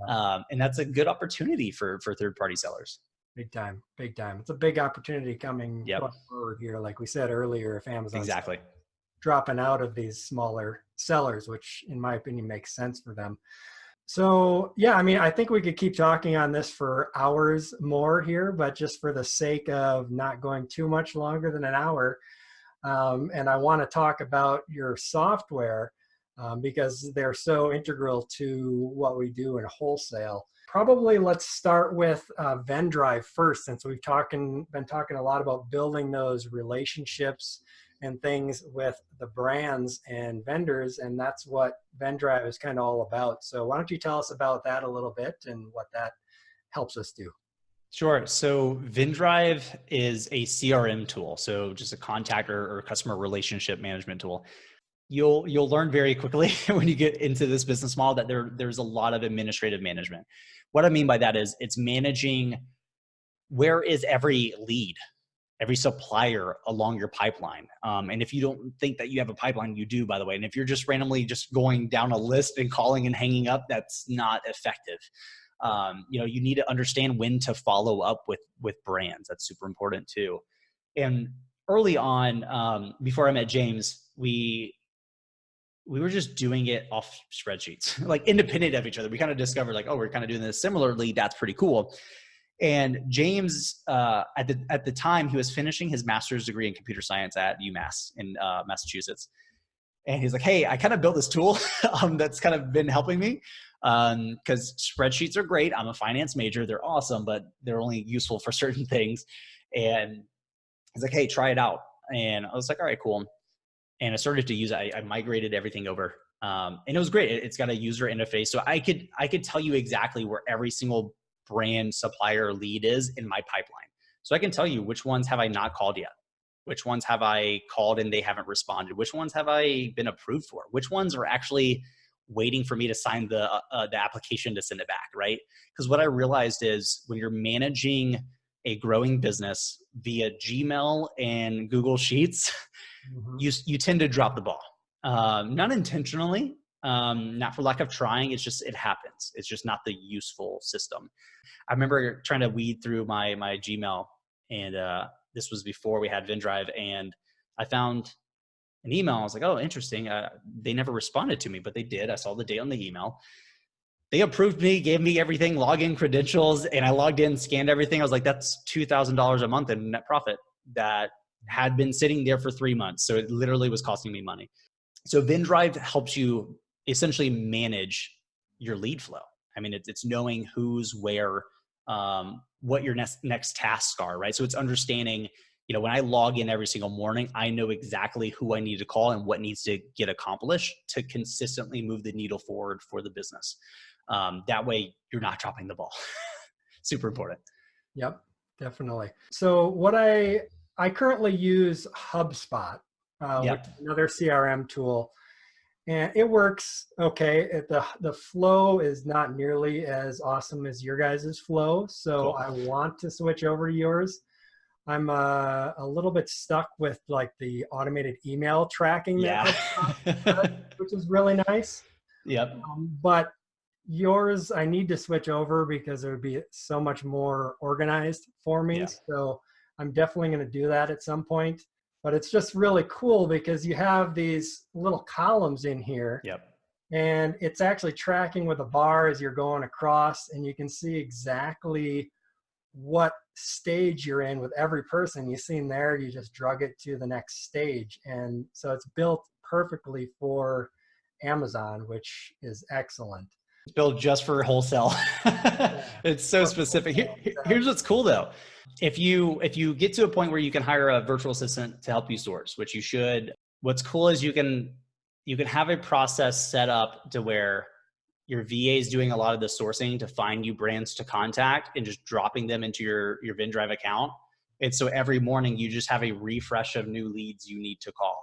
And that's a good opportunity for third-party sellers. Big time. It's a big opportunity coming forward here. Like we said earlier, if Amazon's dropping out of these smaller sellers, which in my opinion makes sense for them. So yeah, I mean, I think we could keep talking on this for hours more here, but just for the sake of not going too much longer than an hour, and I want to talk about your software because they're so integral to what we do in wholesale. Probably let's start with Vendrive first, since we've been talking a lot about building those relationships and things with the brands and vendors, and that's what Vendrive is kind of all about. So why don't you tell us about that a little bit and what that helps us do? Sure. So Vendrive is a CRM tool, so just a contact or customer relationship management tool. You'll learn very quickly when you get into this business model that there's a lot of administrative management. What I mean by that is it's managing where is every lead, every supplier along your pipeline. And if you don't think that you have a pipeline, you do, by the way. And if you're just randomly just going down a list and calling and hanging up, that's not effective. You need to understand when to follow up with brands. That's super important too. And early on, before I met James, we were just doing it off spreadsheets, like independent of each other. We kind of discovered like, oh, we're kind of doing this similarly. That's pretty cool. And James, at the time, he was finishing his master's degree in computer science at UMass in Massachusetts. And he's like, hey, I kind of built this tool that's kind of been helping me because spreadsheets are great. I'm a finance major. They're awesome, but they're only useful for certain things. And he's like, hey, try it out. And I was like, all right, cool. And I started to use it. I migrated everything over. And it was great. It's got a user interface. So I could tell you exactly where every single brand supplier lead is in my pipeline. So I can tell you which ones have I not called yet? Which ones have I called and they haven't responded? Which ones have I been approved for? Which ones are actually waiting for me to sign the application to send it back, right? Because what I realized is when you're managing a growing business via Gmail and Google Sheets, you tend to drop the ball. Not intentionally, not for lack of trying. It happens. It's just not the useful system. I remember trying to weed through my Gmail, and this was before we had Vendrive, and I found an email. I was like, oh, interesting. They never responded to me, but they did. I saw the date on the email. They approved me, gave me everything, login credentials, and I logged in, scanned everything. I was like, that's $2,000 a month in net profit that had been sitting there for 3 months. So it literally was costing me money. So Vendrive helps you essentially manage your lead flow. I mean, it's knowing who's where, what your next tasks are, right? So it's understanding, when I log in every single morning, I know exactly who I need to call and what needs to get accomplished to consistently move the needle forward for the business. That way you're not dropping the ball. Super important. Yep, definitely. So what I currently use Hubspot, which is another CRM tool, and it works okay. The flow is not nearly as awesome as your guys' flow, so cool. I want to switch over to yours. I'm a little bit stuck with like the automated email tracking, Yeah. which is really nice. Yep. But yours, I need to switch over because it would be so much more organized for me. Yeah. So I'm definitely going to do that at some point. But it's just really cool because you have these little columns in here. Yep. And it's actually tracking with a bar as you're going across, and you can see exactly what stage you're in with every person. You see in there, you just drug it to the next stage. And so it's built perfectly for Amazon, which is excellent. It's built just for wholesale. It's so specific. Here's what's cool though. If you get to a point where you can hire a virtual assistant to help you source, which you should, what's cool is you can have a process set up to where your VA is doing a lot of the sourcing to find you brands to contact and just dropping them into your Vendrive account. And so every morning you just have a refresh of new leads you need to call.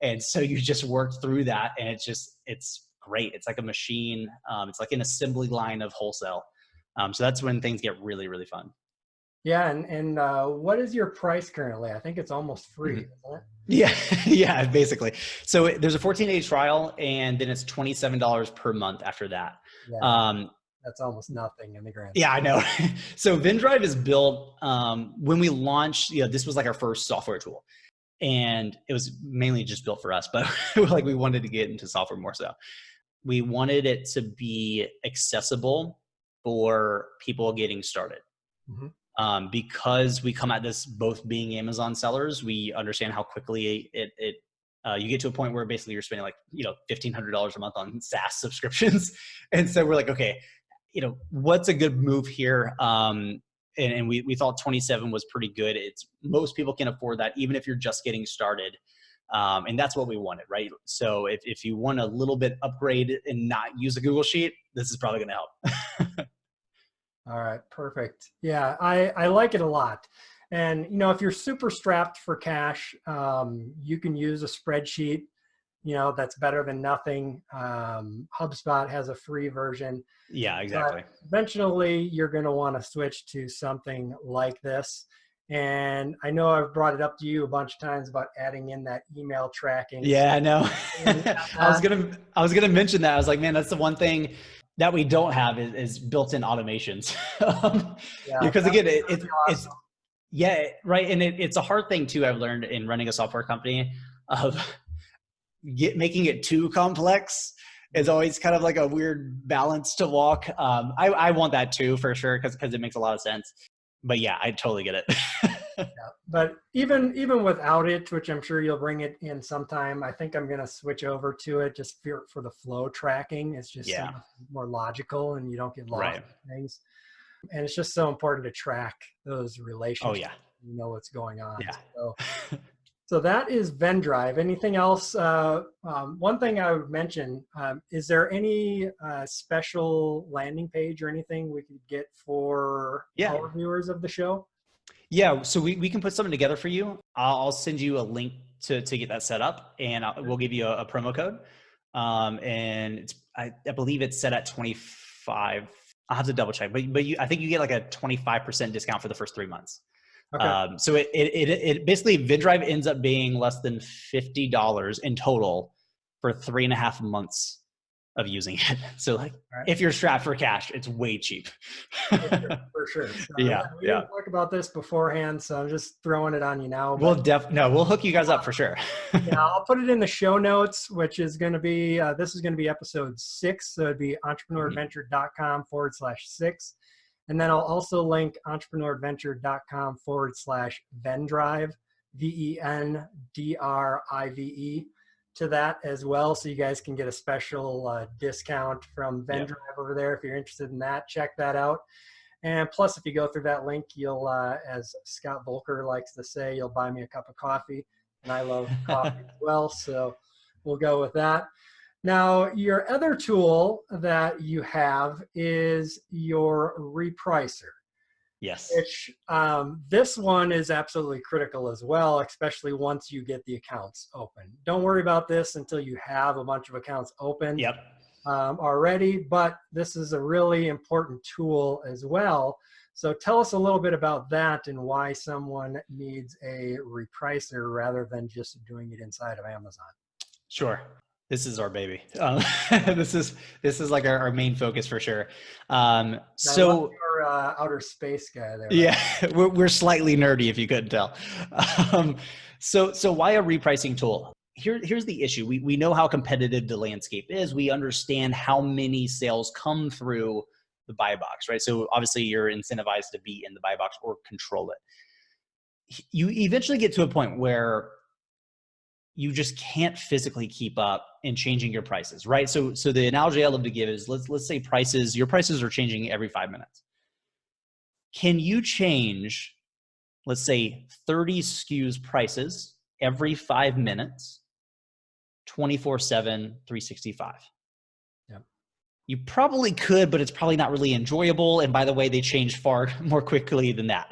And so you just work through that, and it's great. It's like a machine. It's like an assembly line of wholesale. So that's when things get really, really fun. Yeah, and what is your price currently? I think it's almost free, isn't it? Yeah, yeah, basically. So there's a 14-day trial, and then it's $27 per month after that. Yeah, that's almost nothing in the grand. Yeah, I know. So Vendrive is built, when we launched, this was like our first software tool. And it was mainly just built for us, but like we wanted to get into software more so. We wanted it to be accessible for people getting started. Mm-hmm. Because we come at this both being Amazon sellers, we understand how quickly you get to a point where basically you're spending like, $1,500 a month on SaaS subscriptions. And so we're like, okay, what's a good move here? And we thought 27 was pretty good. It's most people can afford that, even if you're just getting started. And that's what we wanted, right? So if you want a little bit upgrade and not use a Google Sheet, this is probably going to help. All right, perfect. Yeah, I like it a lot. And, if you're super strapped for cash, you can use a spreadsheet, that's better than nothing. HubSpot has a free version. Yeah, exactly. But eventually, you're going to want to switch to something like this. And I know I've brought it up to you a bunch of times about adding in that email tracking. Yeah, I know. I was gonna mention that. I was like, man, that's the one thing that we don't have is built-in automations. Because again, it's awesome. Yeah, right. And it's a hard thing too, I've learned in running a software company, of making it too complex is always kind of like a weird balance to walk. I want that too, for sure, because it makes a lot of sense. But yeah, I totally get it. Yeah, but even without it, which I'm sure you'll bring it in sometime, I think I'm going to switch over to it just for the flow tracking. It's just so much more logical, and you don't get lost in things. And it's just so important to track those relationships. Oh, yeah. You know what's going on. Yeah. So that is Vendrive. Anything else? One thing I would mention, is there any special landing page or anything we could get for our viewers of the show? Yeah, so we can put something together for you. I'll send you a link to get that set up, and we'll give you a promo code. And I believe it's set at 25. I'll have to double check, but I think you get like a 25% discount for the first 3 months. Okay. So it basically, Vendrive ends up being less than $50 in total for 3.5 months of using it. So like, if you're strapped for cash, it's way cheap. For sure. So, we didn't talk about this beforehand, so I'm just throwing it on you now. We'll hook you guys up for sure. I'll put it in the show notes, which is going to be, this is going to be episode 6. So it'd be entrepreneuradventure.com/6. And then I'll also link entrepreneuradventure.com/Vendrive, VENDRIVE, to that as well. So you guys can get a special discount from Vendrive over there. If you're interested in that, check that out. And plus, if you go through that link, you'll, as Scott Volker likes to say, you'll buy me a cup of coffee. And I love coffee as well. So we'll go with that. Now, your other tool that you have is your Repricer. Yes. Which this one is absolutely critical as well, especially once you get the accounts open. Don't worry about this until you have a bunch of accounts open already, but this is a really important tool as well. So tell us a little bit about that and why someone needs a repricer rather than just doing it inside of Amazon. Sure. This is our baby. This is like our main focus for sure. So your outer space guy there. Yeah, we're slightly nerdy if you couldn't tell. So why a repricing tool? Here's the issue. We know how competitive the landscape is. We understand how many sales come through the buy box, right? So obviously you're incentivized to be in the buy box or control it. You eventually get to a point where you just can't physically keep up in changing your prices, right? So the analogy I love to give is let's say your prices are changing every 5 minutes. Can you change, let's say 30 SKUs prices every 5 minutes, 24/7, 365? Yep. You probably could, but it's probably not really enjoyable. And by the way, they change far more quickly than that.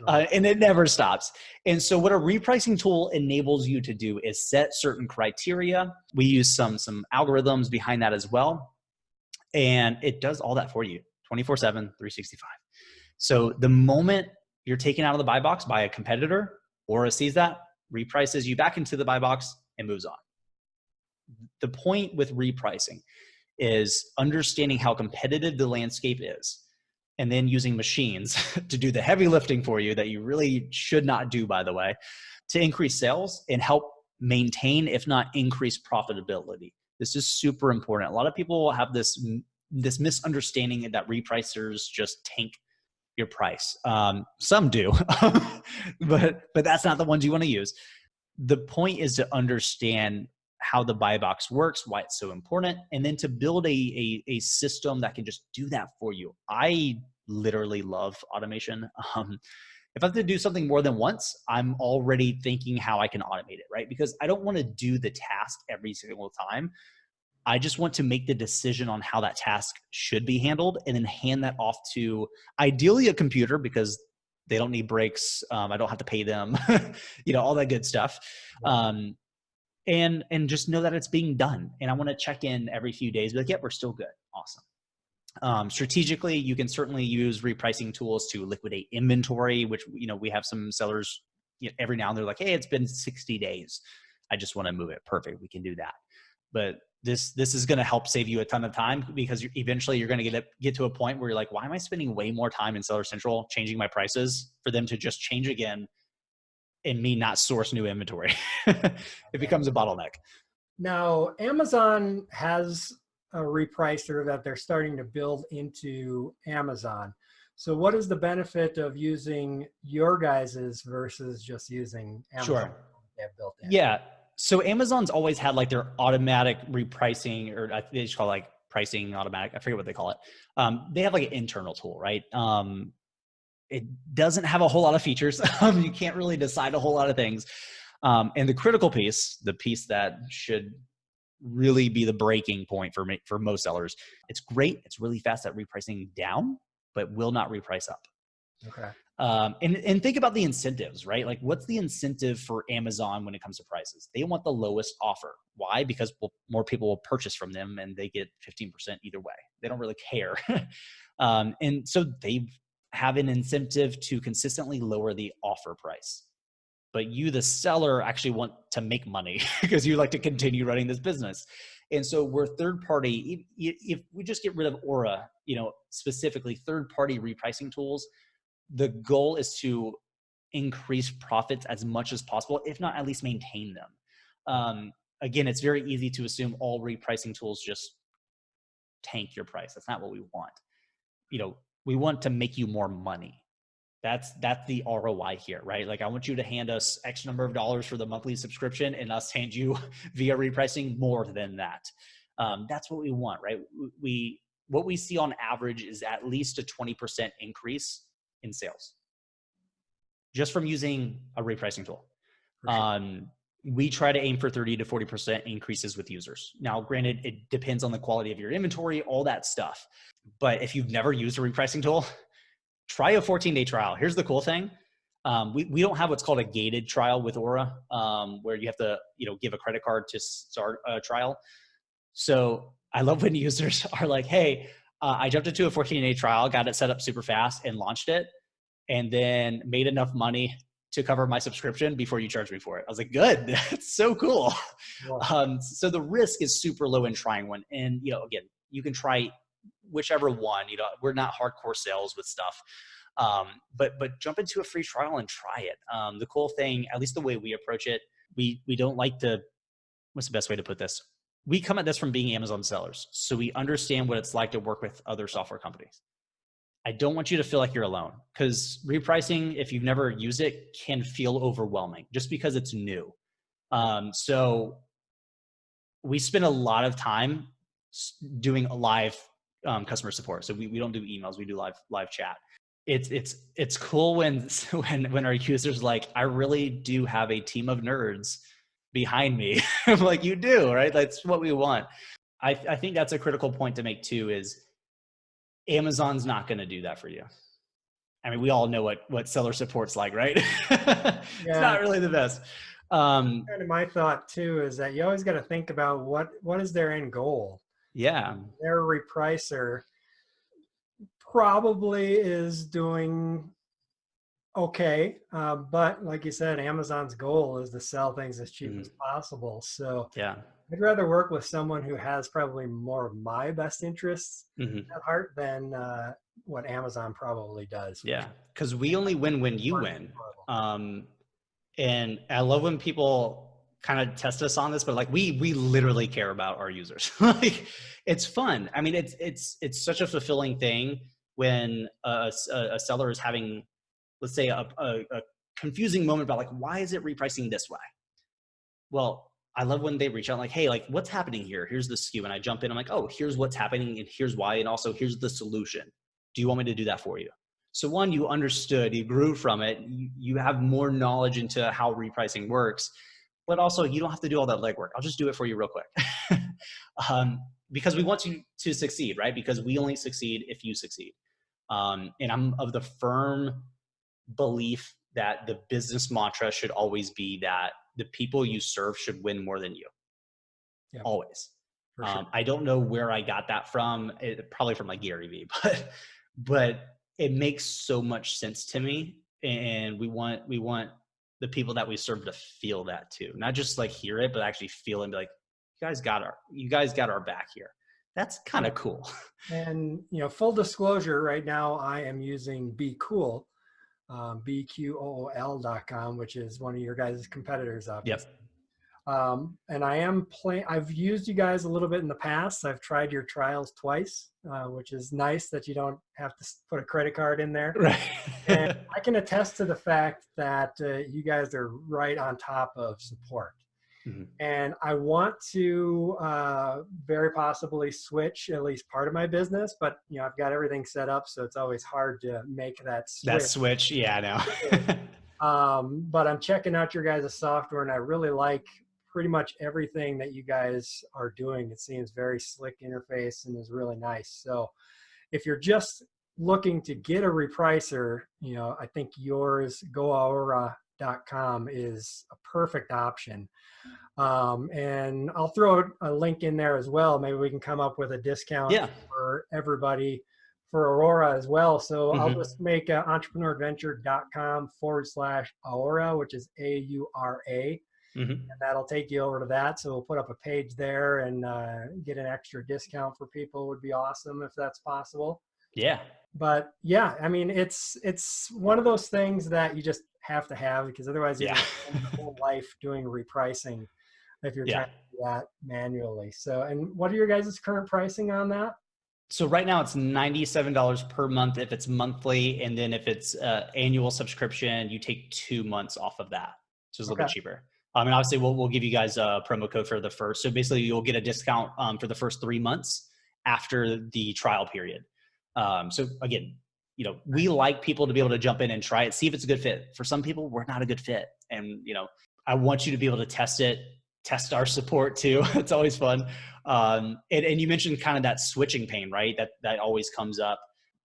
And it never stops. And so what a repricing tool enables you to do is set certain criteria. We use some algorithms behind that as well. And it does all that for you 24/7, 365. So the moment you're taken out of the buy box by a competitor, Aura sees that, reprices you back into the buy box and moves on. The point with repricing is understanding how competitive the landscape is and then using machines to do the heavy lifting for you that you really should not do, by the way, to increase sales and help maintain, if not increase profitability. This is super important. A lot of people have this misunderstanding that repricers just tank your price. Some do, but that's not the ones you want to use. The point is to understand how the buy box works, why it's so important, and then to build a system that can just do that for you. I literally love automation. If I have to do something more than once, I'm already thinking how I can automate it, right? Because I don't want to do the task every single time. I just want to make the decision on how that task should be handled and then hand that off to ideally a computer because they don't need breaks. I don't have to pay them, all that good stuff. And just know that it's being done. And I want to check in every few days, be like, yep, we're still good. Awesome. Strategically, you can certainly use repricing tools to liquidate inventory, which, we have some sellers every now and then they're like, hey, it's been 60 days. I just want to move it. Perfect. We can do that. But this is going to help save you a ton of time because eventually you're going to get to a point where you're like, why am I spending way more time in Seller Central changing my prices for them to just change again and me not source new inventory? It becomes a bottleneck. Now, Amazon has a repricer that they're starting to build into Amazon. So what is the benefit of using your guys's versus just using Amazon? Sure. They have built in? Yeah. So Amazon's always had like their automatic repricing, or they just call it like pricing automatic. I forget what they call it. They have like an internal tool, right? It doesn't have a whole lot of features. You can't really decide a whole lot of things. And the critical piece, the piece that should really be the breaking point for most sellers, it's great. It's really fast at repricing down, but will not reprice up. Okay. And think about the incentives, right? Like what's the incentive for Amazon when it comes to prices? They want the lowest offer. Why? Because more people will purchase from them and they get 15% either way. They don't really care. And so they have an incentive to consistently lower the offer price. But you, the seller, actually want to make money because you like to continue running this business. And so we're third party. If we just get rid of Aura, specifically third party repricing tools, the goal is to increase profits as much as possible, if not at least maintain them. Again, it's very easy to assume all repricing tools just tank your price. That's not what we want. We want to make you more money. That's the ROI here, right? Like I want you to hand us X number of dollars for the monthly subscription and us hand you via repricing more than that. That's what we want, right? What we see on average is at least a 20% increase in sales just from using a repricing tool. Sure. We try to aim for 30 to 40% increases with users. Now, granted, it depends on the quality of your inventory, all that stuff. But if you've never used a repricing tool, try a 14-day trial. Here's the cool thing. We don't have what's called a gated trial with Aura, where you have to, give a credit card to start a trial. So I love when users are like, hey, I jumped into a 14-day trial, got it set up super fast and launched it, and then made enough money to cover my subscription before you charged me for it. I was like, good, that's so cool. Wow. So the risk is super low in trying one. And, again, you can try whichever one, we're not hardcore sales with stuff. But jump into a free trial and try it. The cool thing, at least the way we approach it, we don't like to, what's the best way to put this? We come at this from being Amazon sellers. So we understand what it's like to work with other software companies. I don't want you to feel like you're alone, because repricing, if you've never used it, can feel overwhelming just because it's new. So we spend a lot of time doing a live customer support. So we don't do emails, we do live chat. It's cool when our users like, I really do have a team of nerds behind me. I'm like, you do, right? That's what we want. I think that's a critical point to make too, is Amazon's not going to do that for you. I mean, we all know what seller support's like, right? It's not really the best. Kind of my thought too is that you always got to think about what is their end goal. Yeah. Their repricer probably is doing okay, but like you said, Amazon's goal is to sell things as cheap as possible. So yeah, I'd rather work with someone who has probably more of my best interests at heart than what Amazon probably does. Yeah, because we only win when you win. And I love when people kind of test us on this, but like we literally care about our users. Like, it's fun. I mean, it's such a fulfilling thing when a seller is having, let's say, a confusing moment about like, why is it repricing this way? Well, I love when they reach out like, hey, like, what's happening here? Here's the SKU. And I jump in, I'm like, oh, here's what's happening and here's why. And also here's the solution. Do you want me to do that for you? So one, you understood, you grew from it. You have more knowledge into how repricing works, but also you don't have to do all that legwork. I'll just do it for you real quick. Because we want you to succeed, right? Because we only succeed if you succeed. And I'm of the firm belief that the business mantra should always be that the people you serve should win more than you. Yeah. Always. For sure. I don't know where I got that from. Probably from like Gary Vee, but it makes so much sense to me. And we want the people that we serve to feel that too. Not just like hear it, but actually feel it and be like, you guys got our back here. That's kind of cool. And, full disclosure, right now I am using Be Cool, BQOOL.com, which is one of your guys' competitors, obviously. Yep. And I've used you guys a little bit in the past. I've tried your trials twice, which is nice that you don't have to put a credit card in there. Right. And I can attest to the fact that you guys are right on top of support. Mm-hmm. And I want to very possibly switch at least part of my business, but I've got everything set up, so it's always hard to make that switch. That switch, yeah, I know. But I'm checking out your guys' software, and I really like pretty much everything that you guys are doing. It seems very slick interface and is really nice. So if you're just looking to get a repricer, I think yours, GoAura.com, is a perfect option. And I'll throw a link in there as well. Maybe we can come up with a discount for everybody for Aurora as well. So I'll just make entrepreneuriadventure.com/Aura, which is AURA. And that'll take you over to that. So we'll put up a page there and get an extra discount for people. Would be awesome if that's possible. Yeah. But yeah, I mean, it's one of those things that you just have to have, because otherwise you're spend your whole life doing repricing if you're trying to do that manually. So, and what are your guys' current pricing on that? So right now it's $97 per month if it's monthly, and then if it's annual subscription, you take 2 months off of that, so it's a little bit cheaper. And obviously we'll give you guys a promo code for the first. So basically you'll get a discount for the first 3 months after the trial period. So again, we like people to be able to jump in and try it, see if it's a good fit. For some people, we're not a good fit. And, I want you to be able to test it, test our support too. It's always fun. And you mentioned kind of that switching pain, right? That always comes up.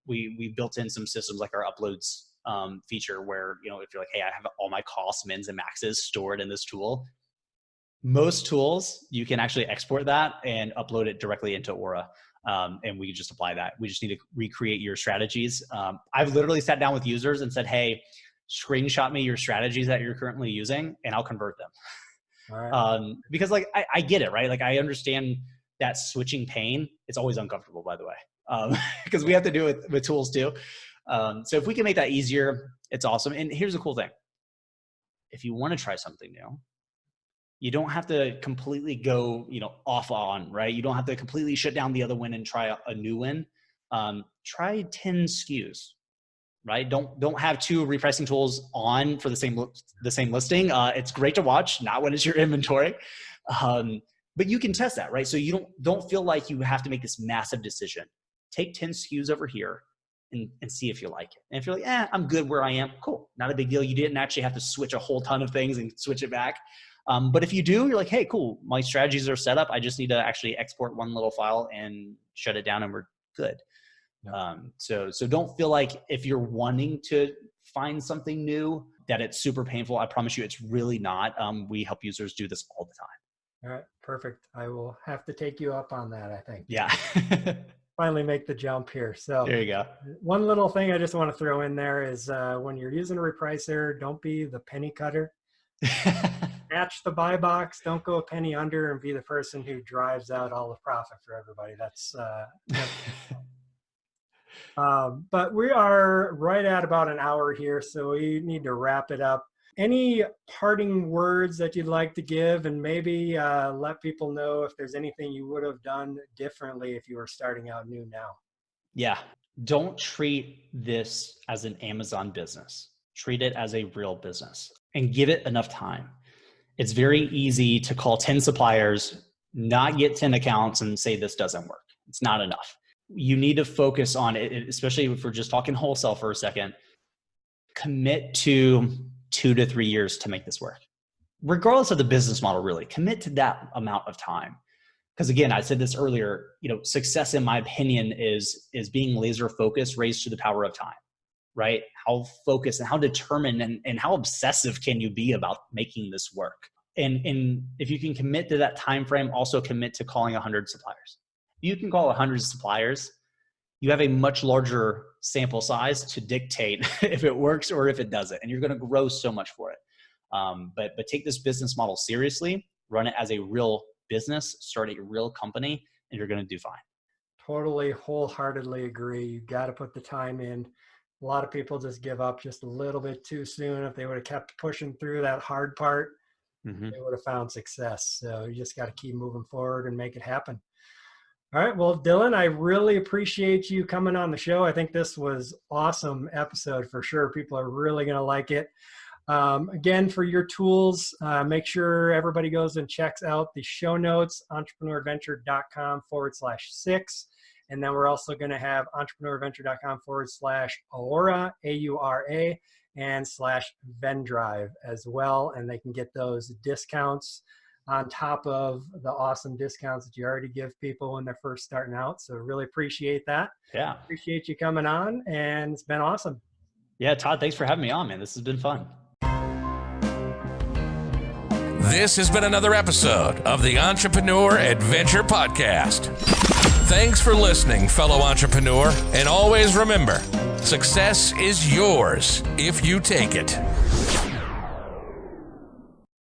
We built in some systems like our uploads feature where, if you're like, hey, I have all my costs, mins and maxes stored in this tool. Most tools, you can actually export that and upload it directly into Aura. And we just apply that. We just need to recreate your strategies. I've literally sat down with users and said, hey, screenshot me your strategies that you're currently using and I'll convert them. All right. Because like, I get it, right? Like I understand that switching pain. It's always uncomfortable, by the way, because we have to do it with tools too. So if we can make that easier, it's awesome. And here's the cool thing. If you want to try something new, you don't have to completely go, off on, right? You don't have to completely shut down the other one and try a new one. Try 10 SKUs, right? Don't have 2 repricing tools on for the same listing. It's great to watch, not when it's your inventory. But you can test that, right? So you don't feel like you have to make this massive decision. Take 10 SKUs over here and see if you like it. And if you're like, I'm good where I am, cool. Not a big deal. You didn't actually have to switch a whole ton of things and switch it back. But if you do, you're like, hey, cool. My strategies are set up. I just need to actually export one little file and shut it down and we're good. Yeah. So don't feel like if you're wanting to find something new that it's super painful. I promise you it's really not. We help users do this all the time. All right, perfect. I will have to take you up on that, I think. Yeah. Finally make the jump here. So there you go. One little thing I just want to throw in there is when you're using a Repricer, don't be the penny cutter. Match the buy box. Don't go a penny under and be the person who drives out all the profit for everybody. That's but we are right at about an hour here, so we need to wrap it up. Any parting words that you'd like to give, and maybe let people know if there's anything you would have done differently if you were starting out new now? Yeah. Don't treat this as an Amazon business. Treat it as a real business and give it enough time. It's very easy to call 10 suppliers, not get 10 accounts and say this doesn't work. It's not enough. You need to focus on it, especially if we're just talking wholesale for a second. Commit to 2 to 3 years to make this work. Regardless of the business model, really, commit to that amount of time. Because again, I said this earlier, success in my opinion is being laser focused raised to the power of time, right? How focused and how determined and how obsessive can you be about making this work? And if you can commit to that time frame, also commit to calling 100 suppliers. You can call 100 suppliers. You have a much larger sample size to dictate if it works or if it doesn't, and you're going to grow so much for it. But take this business model seriously, run it as a real business, start a real company, and you're going to do fine. Totally, wholeheartedly agree. You got to put the time in. A lot of people just give up just a little bit too soon. If they would have kept pushing through that hard part, they would have found success. So you just got to keep moving forward and make it happen. All right. Well, Dillon, I really appreciate you coming on the show. I think this was awesome episode for sure. People are really going to like it. Again, for your tools, make sure everybody goes and checks out the show notes, entrepreneuradventure.com/6. And then we're also going to have entrepreneuradventure.com/Aura, AURA, and /Vendrive as well. And they can get those discounts on top of the awesome discounts that you already give people when they're first starting out. So really appreciate that. Yeah. Appreciate you coming on, and it's been awesome. Yeah, Todd, thanks for having me on, man. This has been fun. This has been another episode of the Entrepreneur Adventure Podcast. Thanks for listening, fellow entrepreneur, and always remember, success is yours if you take it.